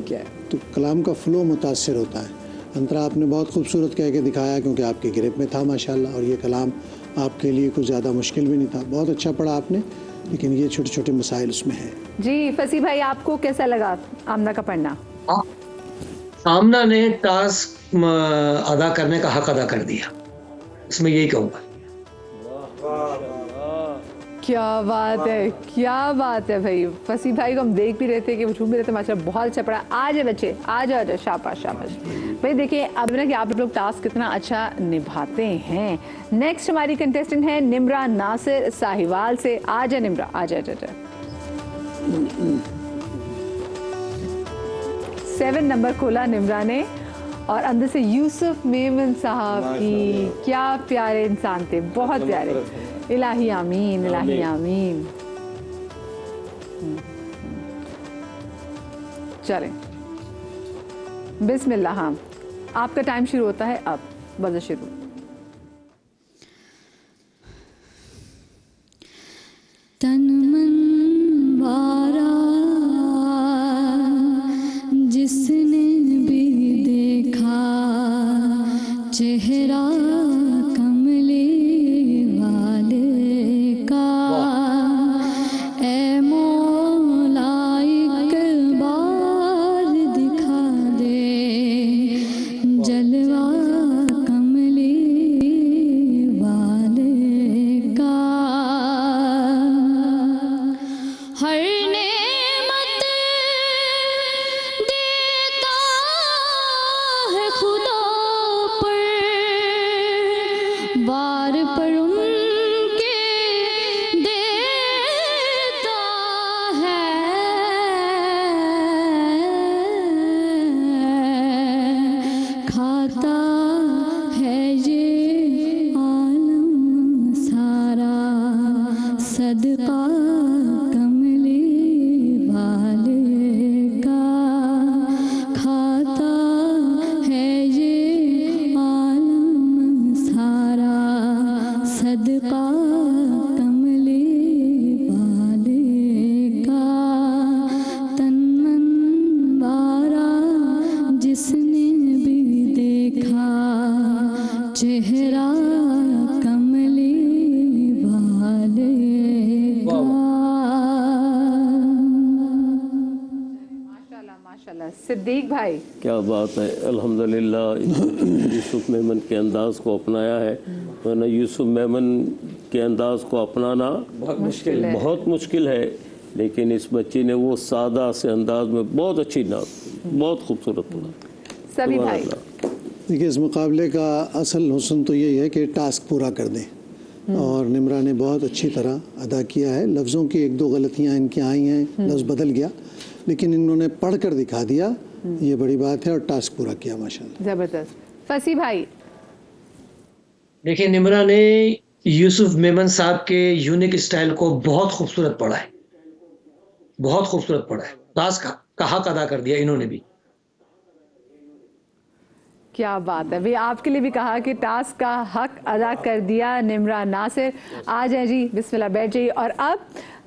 तो कलाम का फ़्लो मुतासर होता है। अंतरा आपने बहुत खूबसूरत कह के दिखाया क्योंकि आपके गिरफ्त में था माशाल्लाह, और ये कलाम आपके लिए कुछ ज़्यादा मुश्किल भी नहीं था। बहुत अच्छा पढ़ा आपने, लेकिन ये छोटे छोटे मसाइल उसमें हैं। जी
फसी भाई आपको कैसा लगा आमना का पढ़ना?
आमना ने टास्क अदा करने का हक अदा कर दिया, इसमें यही कहूँगा।
क्या बात है भाई। फसी भाई को हम देख भी रहे थे कि वो झूम भी रहे थे, माशाल्लाह बहुत अच्छा पढ़ा। आ जाए बच्चे, आ जाओ, शाबाश। भाई देखिए अब ना कि आप लोग टास्क कितना अच्छा निभाते हैं। नेक्स्ट हमारी कंटेस्टेंट है निम्रा नासिर साहिवाल से। आ जाए निम्रा, आ जाए। 7 नंबर खोला निम्रा ने और अंदर से यूसुफ मेमन साहब की, क्या प्यारे इंसान थे, बहुत प्यारे। इलाही आमीन, इलाही आमीन। चलें बिस्मिल्लाह। हाँ आपका टाइम शुरू होता है अब, बज़र शुरू।
तन मन वारा जिसने भी देखा चेहरा कमले वाले का, ए मौला एक बार दिखा दे जलवा कमले वाले का। हर नेमत देता है खुदा पर, वार पर उनके देता है, खाता है ये आलम सारा सदका कमले वाले का, खाता है ये आलम सारा सदका कमले वाले का। तन मन वारा जिसने भी देखा चेहरा कमले वाले का।
माशाल्लाह। सिद्दीक भाई
क्या बात है, अल्हम्दुलिल्लाह यूसुफ मेमन के अंदाज को अपनाया है, वरना यूसुफ मेमन के अंदाज को अपनाना बहुत मुश्किल है, लेकिन इस बच्ची ने वो सादा से अंदाज में बहुत अच्छी बहुत खूबसूरत पढ़ा।
सभी भाई
देखिए इस मुकाबले का असल हुस्न तो यही है कि टास्क पूरा कर दें, और निम्रा ने बहुत अच्छी तरह अदा किया है। लफ्ज़ों की 1-2 गलतियाँ इनकी आई हैं, लफ्ज़ बदल गया, लेकिन इन्होंने पढ़ कर दिखा दिया, ये बड़ी बात है, और टास्क पूरा किया माशाल्लाह।
जबरदस्त। फसी भाई
देखिए निम्रा ने यूसुफ मेमन साहब के यूनिक स्टाइल को बहुत खूबसूरत पढ़ा है, बहुत खूबसूरत पढ़ा है। टास्क का हक अदा कर दिया इन्होंने भी।
क्या बात है भाई, आपके लिए भी कहा कि टास्क का हक अदा कर दिया निम्रा नासिर। आ जाए जी, बिस्मिल्लाह बैठ जाइए। और अब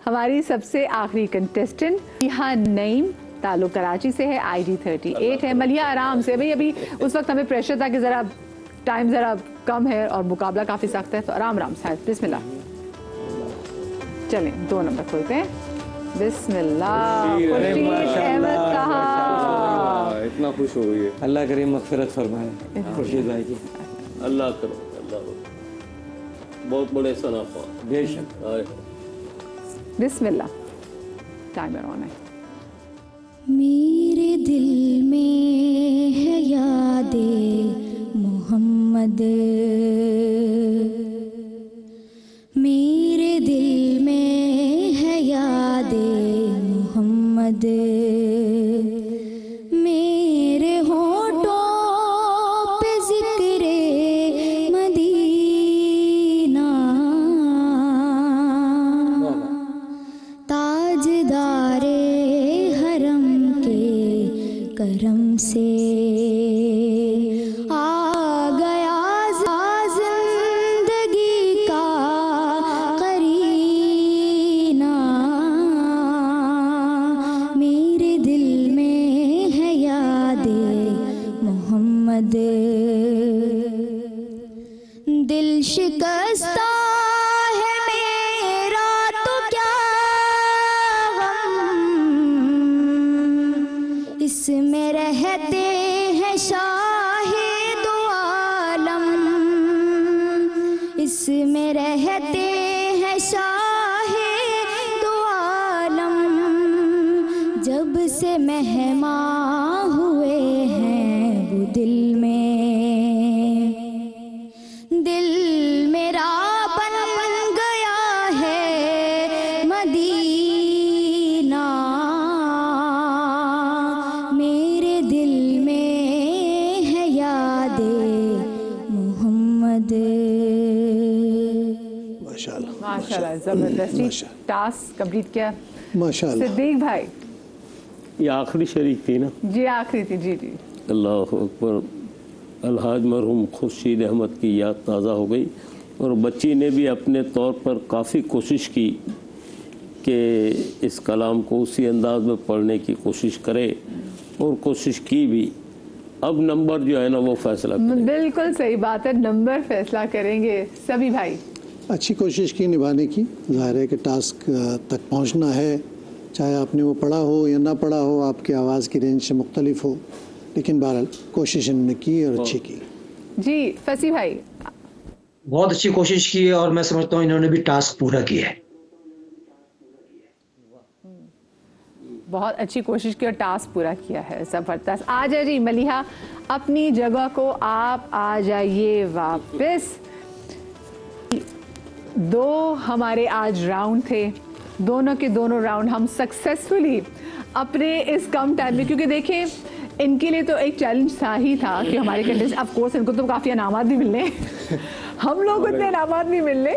हमारी सबसे आखिरी कंटेस्टेंट यहाँ नईम, ताल्लुक कराची से है, IG 38 है। मलिया आराम से भाई, अभी उस वक्त हमें प्रेशर था कि ज़रा टाइम ज़रा कम है और मुकाबला काफ़ी सख्त है, तो आराम से बिस्मिल्लाह। चलें 2 नंबर खोलते हैं। बिस्मिल्लाह। खुर्शीद अहमद साहब,
इतना खुश हो गई है।
अल्लाह करीम मगफिरत फरमाए खुर्शीद भाई की।
अल्लाह करो, अल्लाह बहुत बड़े सनाफा
बेशक।
बिस्मिल्लाह। टाइमर ऑन है।
मेरे दिल में है यादे मोहम्मद, मेरे दिल में है यादे मोहम्मद। दिल शिकस्ता है मेरा तो क्या गम, इसमें रहते हैं शाहिद आलम, इसमें रहते हैं शाहिद आलम, जब से मेहमान हुए हैं वो दिल में, दिल मेरा बन गया है मदीना, मेरे दिल में है यादे मोहम्मद।
माशाल्लाह
माशाल्लाह, जबरदस्ती टास्क कंप्लीट किया
माशाल्लाह।
सिद्दीक भाई।
ये आखिरी शरीक थी ना?
जी आखिरी थी, जी जी।
अल्लाह अकबर। अलहाज मरहूम खुर्शीद अहमद की याद ताज़ा हो गई और बच्ची ने भी अपने तौर पर काफ़ी कोशिश की कि इस कलाम को उसी अंदाज में पढ़ने की कोशिश करे और कोशिश की भी। अब नंबर जो है ना वो फैसला करेंगे।
बिल्कुल सही बात है, नंबर फैसला करेंगे सभी भाई।
अच्छी कोशिश की निभाने की, ज़ाहिर है कि टास्क तक पहुंचना है, चाहे आपने वो पढ़ा हो या ना पढ़ा हो, आपकी आवाज़ की रेंज से मुख्तलिफ हो, लेकिन बहरहाल कोशिश इन्होंने की और अच्छी की।
जी फसी भाई।
बहुत अच्छी कोशिश की है और मैं समझता हूँ इन्होंने भी टास्क पूरा किया है।
बहुत अच्छी कोशिश की और टास्क पूरा किया है, ज़बरदस्त। आ जाए जी मलिहा, अपनी जगह को आप आ जाइए वापस। दो हमारे आज राउंड थे, दोनों के दोनों राउंड हम सक्सेसफुली अपने इस कम टाइम में, क्योंकि देखें इनके लिए तो एक चैलेंज था ही था कि हमारे कंटेस्ट, ऑफ कोर्स इनको तो काफ़ी इनामात भी मिलने, हम लोग को इतने इनामात नहीं मिलने,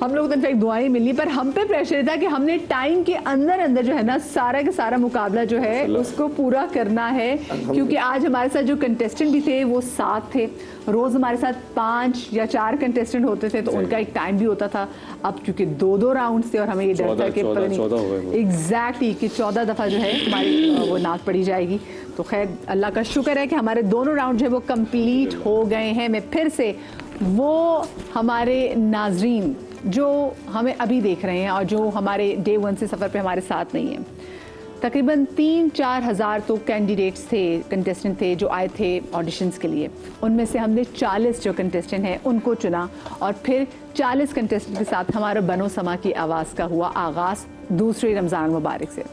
हम लोग तो इनफैक्ट दुआएं मिलनी, पर हम पे प्रेशर था कि हमने टाइम के अंदर अंदर जो है ना सारा का सारा मुकाबला जो है उसको पूरा करना है, क्योंकि आज हमारे साथ जो कंटेस्टेंट भी थे वो 7 थे। रोज़ हमारे साथ 5 या 4 कंटेस्टेंट होते थे तो उनका एक टाइम भी होता था। अब क्योंकि 2-2 राउंड थे और हमें ये डर था कि एग्जैक्टली कि 14 दफ़ा जो है हमारी वो नाक पड़ी जाएगी। तो खैर अल्लाह का शुक्र है कि हमारे दोनों राउंड जो है वो कंप्लीट हो गए हैं। मैं फिर से वो हमारे नाजरीन जो हमें अभी देख रहे हैं और जो हमारे डे 1 से सफ़र पे हमारे साथ नहीं हैं, तकरीबन 3-4 हज़ार तो कैंडिडेट्स थे, कंटेस्टेंट थे जो आए थे ऑडिशंस के लिए। उनमें से हमने 40 जो कंटेस्टेंट हैं उनको चुना और फिर 40 कंटेस्टेंट के साथ हमारा बनो समा की आवाज़ का हुआ आगाज़ दूसरे रमज़ान मुबारक से।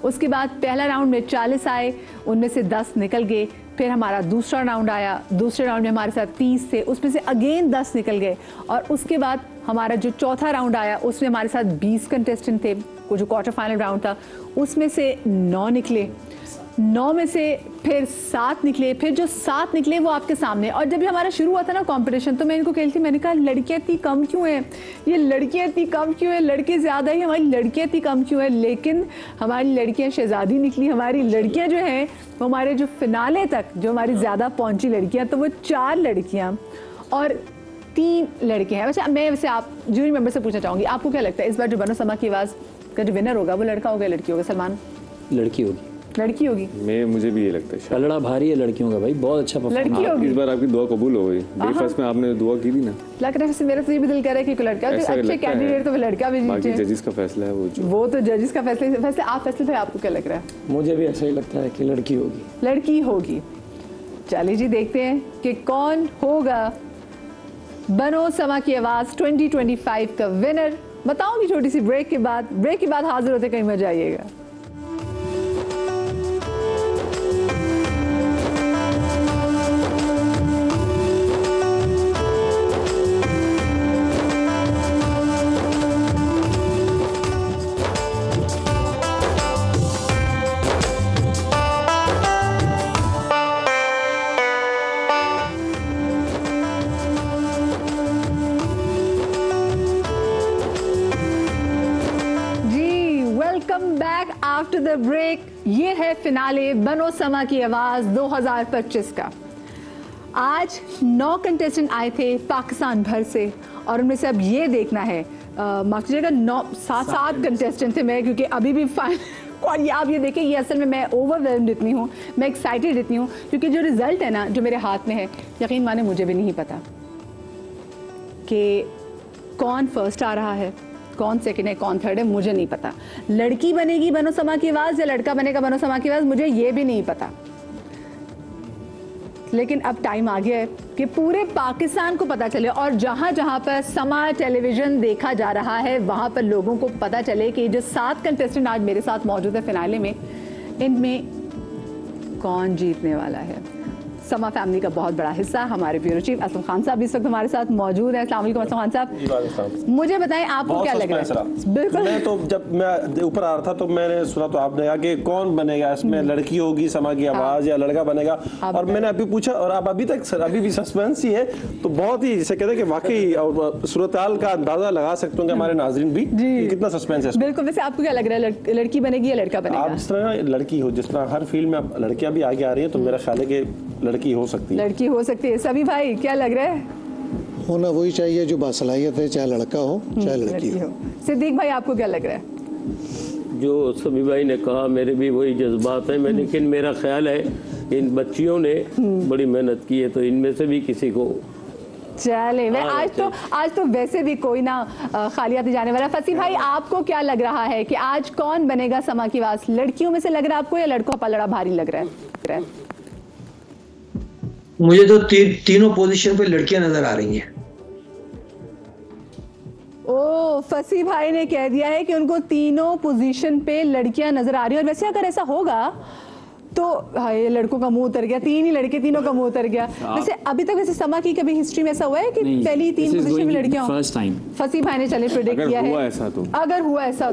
उसके बाद पहला राउंड में 40 आए, उनमें से 10 निकल गए। फिर हमारा दूसरा राउंड आया, दूसरे राउंड में हमारे साथ 30 थे, उसमें से अगेन 10 निकल गए। और उसके बाद हमारा जो चौथा राउंड आया उसमें हमारे साथ 20 कंटेस्टेंट थे, वो जो क्वार्टर फाइनल राउंड था उसमें से 9 निकले, 9 में से फिर 7 निकले, फिर जो 7 निकले वो आपके सामने। और जब भी हमारा शुरू हुआ था ना कंपटीशन तो मैं इनको कह रही थी, मैंने कहा लड़कियाँ इतनी कम क्यों हैं, ये लड़कियाँ इतनी कम क्यों हैं, लड़के ज़्यादा ही, हमारी लड़कियाँ इतनी कम क्यों हैं। लेकिन हमारी लड़कियाँ शहजादी निकली, हमारी लड़कियाँ जो हैं वो हमारे जो फिनाले तक जो हमारी ज़्यादा पहुँची लड़कियाँ, तो वो 4 लड़कियाँ और 3 लड़के हैं। वैसे मैं वैसे आप जूरी मेंबर से पूछना चाहूँगी, आपको क्या लगता है इस बार जो बनो समा की आवाज़ का जो विनर होगा वो लड़का होगा लड़की होगा? सलमान?
लड़की होगी।
लड़की होगी?
मुझे भी ये लगता है।
पलड़ा भारी है लड़कियों का भाई, बहुत अच्छा
लड़की होगी।
इस बार आपकी दुआ कबूल हो गई। डे फर्स्ट में आपने दुआ की थी ना।
लग रहा है मेरा तो ये भी दिल कर रहा है कि लड़का, अच्छे कैंडिडेट तो लड़का भी
बाकी जजेस का फैसला है वो
तो जजेस का फैसला। वैसे आप फैसले थे, आपको क्या लग रहा है?
मुझे भी ऐसा ही लगता है कि लड़की होगी।
लड़की होगी। चलिए जी देखते हैं कि कौन होगा बनो समा की आवाज़ 2025 का विनर। बताऊंगी छोटी सी ब्रेक के बाद। ब्रेक के बाद हाजिर होते, कहीं मत जाइएगा। आफ्टर द ब्रेक ये है फिनाले बनो समा की आवाज़ 2025 का। आज 9 कंटेस्टेंट आए थे पाकिस्तान भर से और उनमें से अब ये देखना है माफ कीजिएगा 7 कंटेस्टेंट थे मैं, क्योंकि अभी भी और ये आप ये देखें, ये असल में मैं ओवरवेल्म्ड इतनी हूँ, मैं एक्साइटेड इतनी हूँ, क्योंकि जो रिजल्ट है ना जो मेरे हाथ में है, यकीन माने मुझे भी नहीं पता। कि कौन फर्स्ट आ रहा है, कौन सेकंड है, कौन थर्ड है, मुझे नहीं पता। लड़की बनेगी बनो समा की आवाज़ या लड़का बनेगा बनो समा की आवाज़, मुझे ये भी नहीं पता। लेकिन अब टाइम आ गया है कि पूरे पाकिस्तान को पता चले और जहाँ जहाँ पर समा टेलीविज़न देखा जा रहा है वहाँ पर लोगों को पता चले कि जो 7 कंटेस्टेंट आज मेरे साथ मौजूद है फिनाले में, इनमें कौन जीतने वाला है। समा फैमिली का बहुत बड़ा हिस्सा हमारे ब्यूरो चीफ असलम खान साहब इस वक्त हमारे साथ मौजूद है। अस्सलाम वालेकुम असलम खान साहब, मुझे बताएं आपको क्या लग रहा है? बिल्कुल,
मैं तो जब मैं ऊपर आ रहा था तो मैंने सुना तो आपने कहा कि कौन बनेगा इसमें, लड़की होगी समा की आवाज़ या लड़का बनेगा, और मैंने अभी पूछा और आप अभी तक अभी भी सस्पेंस ही है, तो बहुत ही जिसे कहते हैं कि वाकई सूरत-ए-हाल का अंदाजा लगा सकते होंगे हमारे नाजरीन भी कितना सस्पेंस है।
बिल्कुल, वैसे आपको क्या लग रहा है, लड़की बनेगी या लड़का बनेगा?
आप जिस तरह लड़की हो, जिस तरह हर फील्ड में लड़कियां भी आगे आ रही है, तो मेरा ख्याल है कि लड़की हो सकती है।
लड़की हो सकती है। सभी भाई क्या लग रहा है?
होना वही चाहिए जो बासलाहियत है, चाहे लड़का हो चाहे लड़की हो।
सिद्दीक भाई आपको क्या लग रहा है?
जो सभी भाई ने कहा मेरे भी वही जज्बात हैं, लेकिन मेरा ख्याल है इन बच्चियों ने बड़ी मेहनत की है, तो इनमें से भी किसी को
चले। मैं आज तो वैसे भी कोई ना खाली हाथ जाने वाला। फसी भाई आपको क्या लग रहा है कि आज कौन बनेगा समा की आवाज़? लड़कियों में से लग रहा है आपको या लड़कों का पलड़ा भारी लग रहा है?
मुझे तो तीनों पोजीशन पे लड़कियां नजर आ रही हैं।
ओ, फसी भाई ने कह दिया है कि उनको तीनों पोजीशन पे लड़कियां नजर आ रही हैं। और वैसे अगर ऐसा होगा तो ये लड़कों का मुंह उतर गया, 3 ही लड़के, तीनों का मुंह उतर गया। वैसे अभी तक वैसे समा की कभी हिस्ट्री में ऐसा हुआ है कि पहली 3 पोजीशन में लड़कियां हो?
फर्स्ट टाइम
फसी भाई ने चले प्रेडिक्ट किया है। अगर हुआ ऐसा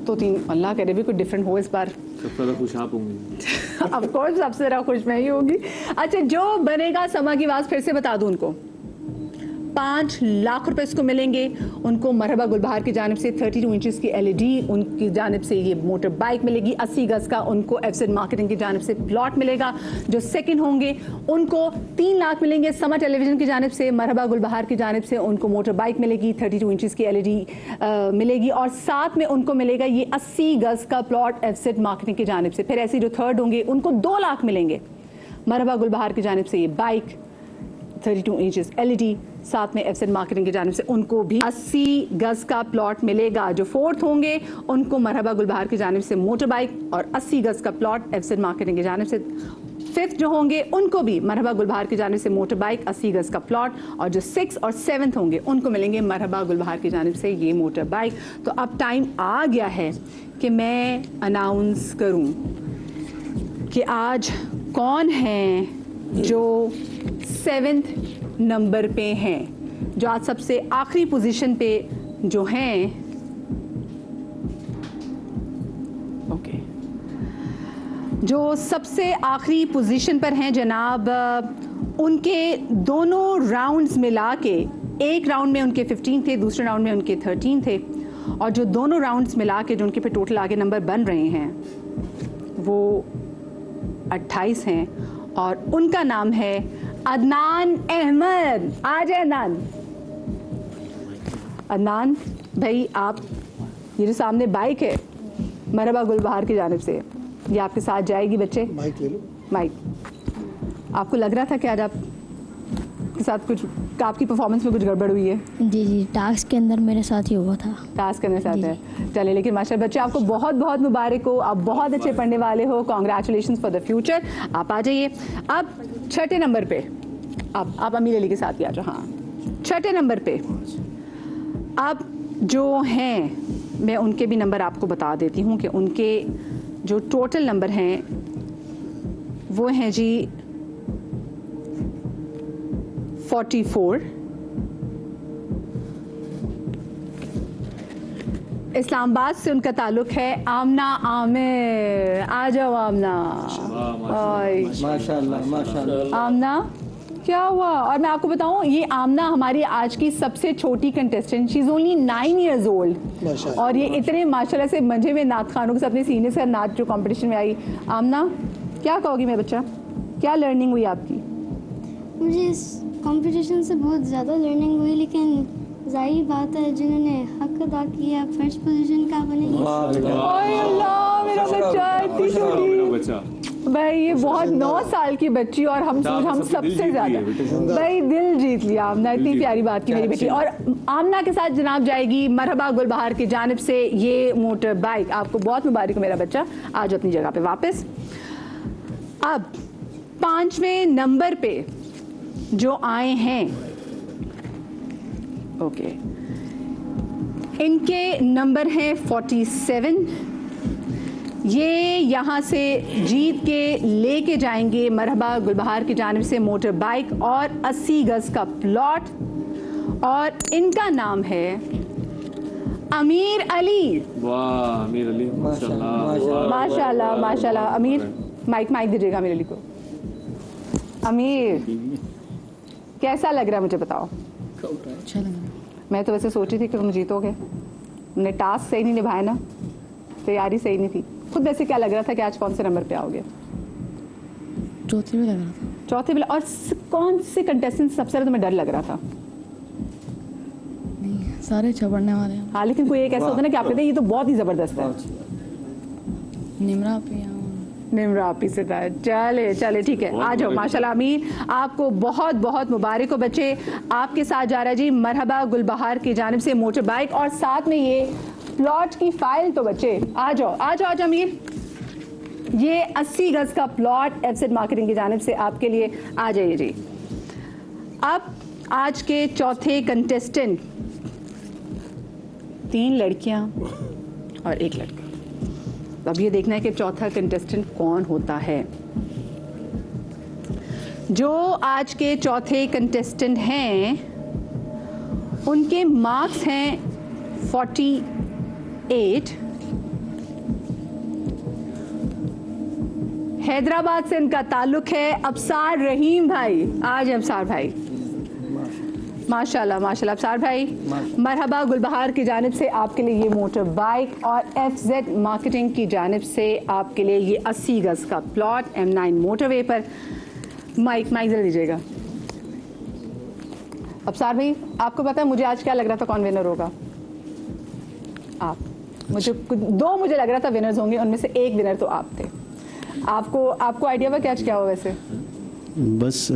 तो 3, अल्लाह करे भी कुछ डिफरेंट हो इस बार।
सबसे ज़्यादा खुश आप होंगी।
ऑफ कोर्स सबसे ज़्यादा खुश मैं ही होंगी। अच्छा, जो बनेगा समा की आवाज़ फिर से बता दूं उनको 5 लाख रुपए इसको मिलेंगे। उनको मरहबा गुलबहार की जानिब से 32 इंचेस की LED, उनकी जानिब से ये मोटर बाइक मिलेगी 80 गज का। उनको एफजेड मार्केटिंग की जानिब से प्लॉट मिलेगा। जो सेकंड होंगे उनको 3 लाख मिलेंगे समा टेलीविजन की जानिब से। मरहबा गुलबहार की जानिब से उनको मोटर बाइक मिलेगी, 32 इंचेस की LED मिलेगी, और साथ में उनको मिलेगा ये 80 गज का प्लॉट एफजेड मार्केटिंग की जानिब से। फिर ऐसे जो थर्ड होंगे उनको 2 लाख मिलेंगे मरहबा गुलबहार की जानिब से ये बाइक, 32 इंचेस LED, साथ में एफजेड मार्केटिंग की जानिब से उनको भी 80 गज का प्लॉट मिलेगा। जो फोर्थ होंगे उनको मरहबा गुलबहार की जानिब से मोटर बाइक और 80 गज का प्लॉट एफजेड मार्केटिंग की जानिब से। फिफ्थ जो होंगे उनको भी मरहबा गुलबहार की जानिब से मोटर बाइक, 80 गज का प्लॉट, और जो 6 और 7 होंगे उनको मिलेंगे मरहबा गुलबहार की जानिब से ये मोटर बाइक। तो अब टाइम आ गया है कि मैं अनाउंस करूं कि आज कौन है जो 7th नंबर पे हैं, जो आज सबसे आखिरी पोजीशन पे जो हैं। ओके, जो सबसे आखिरी पोजीशन पर हैं जनाब, उनके दोनों राउंड्स मिला के, एक राउंड में उनके 15 थे, दूसरे राउंड में उनके 13 थे, और जो दोनों राउंड्स मिला के जो उनके पे टोटल आगे नंबर बन रहे हैं वो 28 हैं, और उनका नाम है अदनान अहमद। आ जाए अदनान। अदनान भाई, आप ये जो सामने बाइक है मरहबा गुलबहार की जानिब से, ये आपके साथ जाएगी। बच्चे
माइक ले लो।
माइक, आपको लग रहा था कि आज आपके साथ कुछ, आपकी परफॉर्मेंस में कुछ गड़बड़ हुई है?
जी, टास्क के अंदर मेरे साथ ही हुआ था।
टास्क के साथ है, चलिए। लेकिन माशाल्लाह बच्चे, आपको बहुत बहुत मुबारक हो, आप बहुत अच्छे पढ़ने वाले हो। Congratulation for the future. आप आ जाइए अब 6ठे नंबर पे। अब आप अमीर अली के साथ ही आ जाओ। हाँ, 6ठे नंबर पे अब जो हैं, मैं उनके भी नंबर आपको बता देती हूँ कि उनके जो टोटल नंबर हैं वो हैं जी 44। इस्लामाबाद से उनका ताल्लुक है। आमना आमिर, आ जाओ आमना।
माशाल्लाह माशाल्लाह।
आमना, क्या हुआ? और मैं आपको बताऊं, ये आमना हमारी आज की सबसे छोटी contestant, she is only 9 years old, और ये इतने माशाल्लाह से मंझे में नात खानों के साथ अपने सीने से नाच जो कंपटीशन में आई। आमना, क्या कहोगी मेरे बच्चा, क्या लर्निंग हुई आपकी?
मुझे इस कंपटीशन से बहुत ज़्यादा लर्निंग हुई, लेकिन जाहिर बात है जिन्होंने हक अदा किया फर्स्ट पोजीशन का बनेगी।
ओए अल्लाह, मेरा बच्चा इतनी छोटी। भाई ये बहुत 9 साल की बच्ची और हम सबसे ज्यादा भाई दिल जीत लिया आमना, इतनी प्यारी बात की मेरी बेटी। और आमना के साथ जनाब जाएगी मरहबा गुलबहार की जानिब से ये मोटर बाइक। आपको बहुत मुबारक हो मेरा बच्चा, आज अपनी जगह पे वापस। अब 5वें नंबर पे जो आए हैं, ओके, इनके नंबर हैं 47। ये यहाँ से जीत के लेके जाएंगे मरहबा गुलबहार की जानिब से मोटर बाइक और 80 गज का प्लॉट, और इनका नाम है अमीर अली।
वाह अमीर अली, माशाल्लाह
माशाल्लाह माशाल्लाह। अमीर माइक दीजिएगा अमीर अली को। अमीर कैसा लग रहा है मुझे बताओ?
अच्छा लग रहा है।
मैं तो वैसे सोची थी कि तुम जीतोगे, तुमने टास्क सही नहीं निभाया ना, तैयारी सही नहीं थी। खुद वैसे क्या लग रहा था कि आज कौन से नंबर पे आओगे?
चौथे में लग रहा था।
चौथे में। और कौन से कंटेस्टेंट सबसे ज्यादा तुम्हें डर लग रहा था?
नहीं, सारे अच्छा पढ़ने वाले हैं।
हाँ, लेकिन कोई एक ऐसा होता है ना कि आप कहते हैं ये तो बहुत ही जबरदस्त है।
निमरा पे
निमरा आपी से था। चले ठीक है, आ जाओ। माशाल्लाह अमीर, आपको बहुत बहुत मुबारक हो बच्चे। आपके साथ जा रहा है जी मरहबा गुलबहार की जानिब से मोटर बाइक और साथ में ये प्लॉट की फाइल। तो बच्चे आ जाओ अमीर, ये 80 गज का प्लॉट एफजेड मार्केटिंग की जानिब से आपके लिए। आ जाइए जी। अब आज के चौथे कंटेस्टेंट, 3 लड़कियां और 1 लड़का। अब ये देखना है कि चौथा कंटेस्टेंट कौन होता है। जो आज के चौथे कंटेस्टेंट हैं उनके मार्क्स हैं 48। हैदराबाद से इनका ताल्लुक है। अबसार रहीम भाई, आज अबसार भाई माशाल्लाह माशाल्लाह। अबसार भाई, मरहबा गुलबहार की जानिब से आपके लिए ये मोटर बाइक और एफजेड मार्केटिंग की जानिब से आपके लिए ये 80 गज का प्लॉट M9 मोटरवे पर। माइक जल्दी दीजिएगा। अबसार भाई, आपको पता है मुझे आज क्या लग रहा था कौन विनर होगा? आप। मुझे 2 मुझे लग रहा था विनर्स होंगे, उनमें से 1 विनर तो आप थे। आपको आइडिया हुआ कि आज क्या हो? वैसे
बस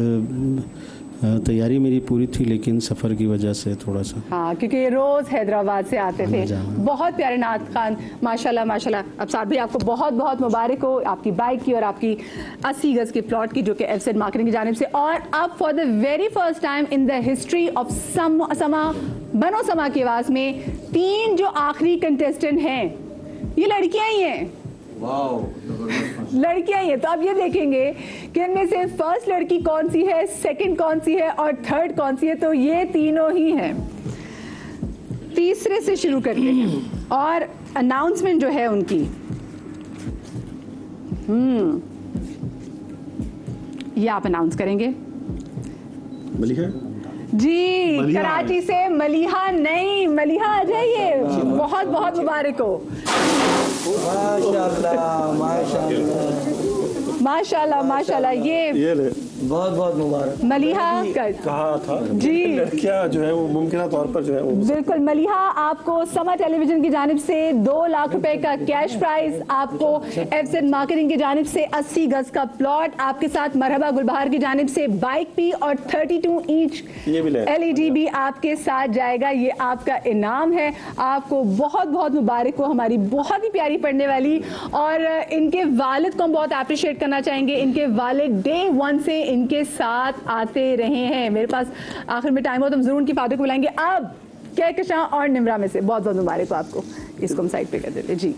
तैयारी मेरी पूरी थी, लेकिन सफ़र की वजह से थोड़ा सा।
हाँ, क्योंकि ये रोज़ हैदराबाद से आते थे। बहुत प्यारे नात खान, माशाल्लाह माशाल्लाह। अबसार भाई, आपको बहुत बहुत मुबारक हो आपकी बाइक की और आपकी 80 गज के प्लॉट की, जो कि एफजेड मार्केटिंग की जानिब से। और अब for the very first time in the history of बनो समा की आवाज़ में 3 जो आखिरी कंटेस्टेंट हैं ये लड़कियां ही हैं। लड़कियां ही हैं। तो अब ये देखेंगे कि इनमें से फर्स्ट लड़की कौन सी है, सेकंड कौन सी है और थर्ड कौन सी है। तो ये तीनों ही हैं। तीसरे से शुरू करते हैं और अनाउंसमेंट जो है उनकी, ये आप अनाउंस करेंगे
मलिहा
जी। कराची से मलिहा, नहीं मलिहा आ जाइए। बहुत बहुत मुबारक हो। माशाल्लाह माशाल्लाह। ये
बहुत बहुत मुबारक।
मलिहा
कहा था
जी,
लड़कियां जो है वो मुमकिन तौर पर जो है वो
बिल्कुल। मलिहा, आपको समा टेलीविजन की जानिब से 2 लाख रुपए का कैश प्राइज, आपको एफजेड मार्केटिंग की जानिब से 80 गज का प्लॉट, आपके साथ मरहबा गुलबहार की जानिब से बाइक भी और 32 इंच LED भी आपके साथ जाएगा। ये आपका इनाम है। आपको बहुत बहुत मुबारक हो, हमारी बहुत ही प्यारी पढ़ने वाली। और इनके वालिद को हम बहुत अप्रिशिएट करना चाहेंगे। इनके वालिद डे 1 से इनके साथ आते रहे हैं। मेरे पास आखिर में टाइम हो तो हम जरूर उनकी फादर को बुलाएंगे। अब कहकशां और निमरा में से बहुत बहुत मुबारक हो आपको। इसको हम साइड पे कर देते जी।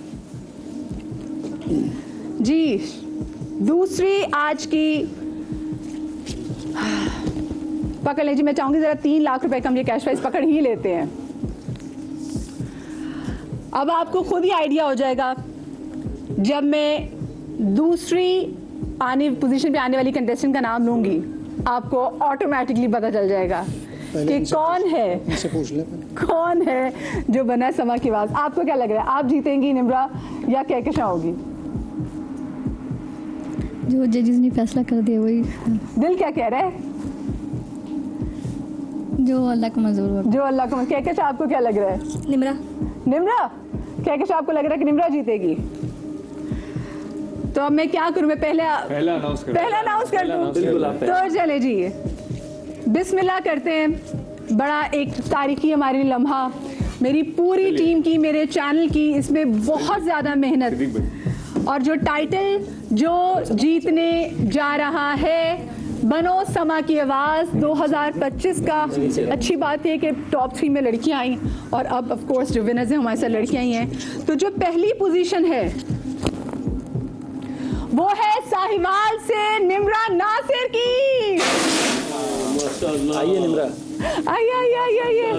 दूसरी आज की पकड़ लीजिए। मैं चाहूंगी जरा 3 लाख रुपए का हम ये कैश प्राइज पकड़ ही लेते हैं। अब आपको खुद ही आइडिया हो जाएगा जब मैं दूसरी पोजीशन पे आने वाली कंटेस्टेंट का नाम लूंगी, आपको ऑटोमेटिकली पता चल जाएगा कि कौन है जो बना समा की आवाज। आपको क्या लग रहा है, आप जीतेंगी निमरा या कहकशां होगी?
जो जजेस ने फैसला कर दिया वही।
दिल क्या कह रहा है?
जो अल्लाह को मंजूर हो।
जो अल्लाह को। कहकशां, आपको क्या लग रहा है?
निमरा।
कहकशां, आपको लग रहा है कि निमरा जीतेगी? तो अब मैं क्या करूं, मैं पहले
अनाउंस कर
दूं?
बिल्कुल आप
तो चले जी, बिस्मिल्लाह करते हैं। बड़ा एक तारीखी हमारे लिए लम्हा, मेरी पूरी टीम की, मेरे चैनल की, इसमें बहुत ज़्यादा मेहनत। और जो टाइटल जो जीतने जा रहा है बनो समा की आवाज़ 2025 का, अच्छी बात है कि टॉप 3 में लड़कियां आई और अब ऑफ कोर्स जो विनर्स हैं हमारे साथ लड़कियां ही हैं। तो जो पहली पोजीशन है वो है साहिवाल से निम्रा नासिर की।
आइए निम्रा,
आइए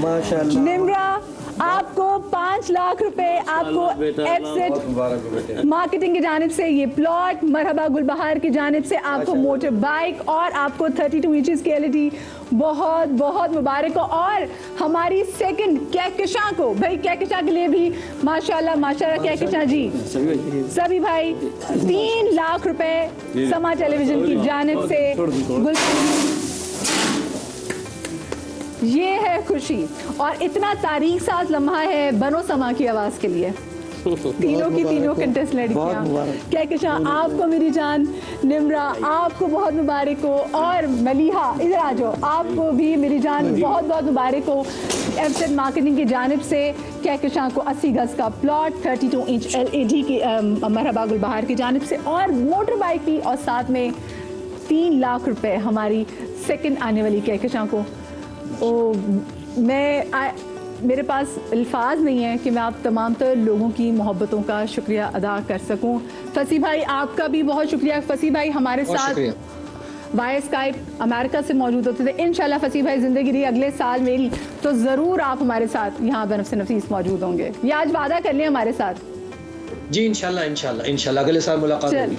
माशाल्लाह।
निम्रा, आपको 5 लाख रुपए, आपको एफसेट मार्केटिंग की जानिब से ये प्लॉट, मरहबा गुलबहार की जानिब से आपको मोटर बाइक और आपको 32 इंचेस की एलईडी, बहुत बहुत मुबारक हो। और हमारी सेकंड कहकशां को, भाई कहकशां के लिए भी माशाल्लाह माशाल्लाह कहकशां जी, सभी भाई 3 लाख रुपए समा टेलीविजन की जानिब से ये है खुशी। और इतना तारीख साज लम्हा है बनो समा की आवाज़ के लिए, तीनों की तीनों कंटेस्ट लड़कियां। कहकशां आपको मेरी जान, निम्रा आपको बहुत मुबारक हो, और मलीहा इधर आ जाओ, आपको भी मेरी जान बहुत बहुत मुबारक हो। एफसेट मार्केटिंग की जानिब से कहकशां को 80 गज का प्लॉट, 32 इंच एलईडी की मरहबा गुलबहार की जानिब से और मोटर बाइक की, और साथ में 3 लाख रुपए हमारी सेकंड आने वाली कहकशां को। मेरे पास अल्फाज नहीं है कि मैं आप तमाम तर लोगों की मोहब्बतों का शुक्रिया अदा कर सकूं। फसी भाई आपका भी बहुत शुक्रिया। फसी भाई हमारे साथ वाया स्काइप अमेरिका से मौजूद होते थे। इंशाल्लाह फसी भाई जिंदगी रही अगले साल मेरी तो ज़रूर आप हमारे साथ यहाँ बनफ़ नफीस मौजूद होंगे। ये आज वादा कर लें हमारे साथ।
जी इंशाल्लाह इंशाल्लाह इंशाल्लाह अगले साल मुलाकात होगी।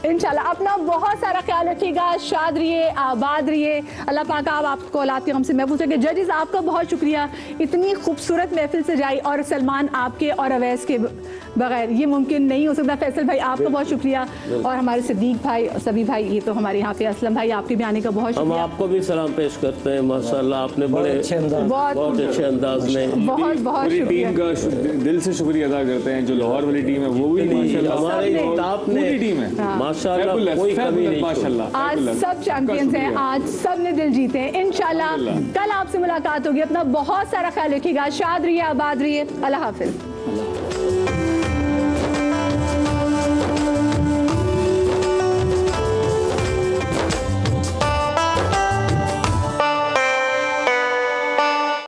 इंशाल्लाह अपना बहुत सारा ख्याल रखिएगा, शाद रहिए, आबाद रहिए, अल्लाह पाक आपको औलाद के हमसे महफूज रखे। जजेस आपका बहुत शुक्रिया, इतनी खूबसूरत महफिल सजाई और सलमान आपके और अवैस के बगैर ये मुमकिन नहीं हो सकता। फैसल भाई आपका बहुत शुक्रिया, और हमारे सिद्दीक भाई और सभी भाई, ये तो हमारे यहाँ पे असलम भाई आपके भी आने का बहुत शुक्रिया।
हम आपको भी सलाम पेश करते हैं, माशाल्लाह आपने बड़े अच्छे अंदाज में
बहुत बहुत
टीम का दिल से शुक्रिया अदा करते हैं। जो लाहौर वाली टीम है वो भी माशाल्लाह हमारी टीम है माशाल्लाह, कोई कमी नहीं माशाल्लाह।
आज सब चैंपियंस हैं, आज सब ने दिल जीते हैं। इंशाल्लाह कल आपसे मुलाकात होगी। अपना बहुत सारा ख्याल रखिएगा, शाद रहिए, आबाद रहिए, अल्लाह हाफिज।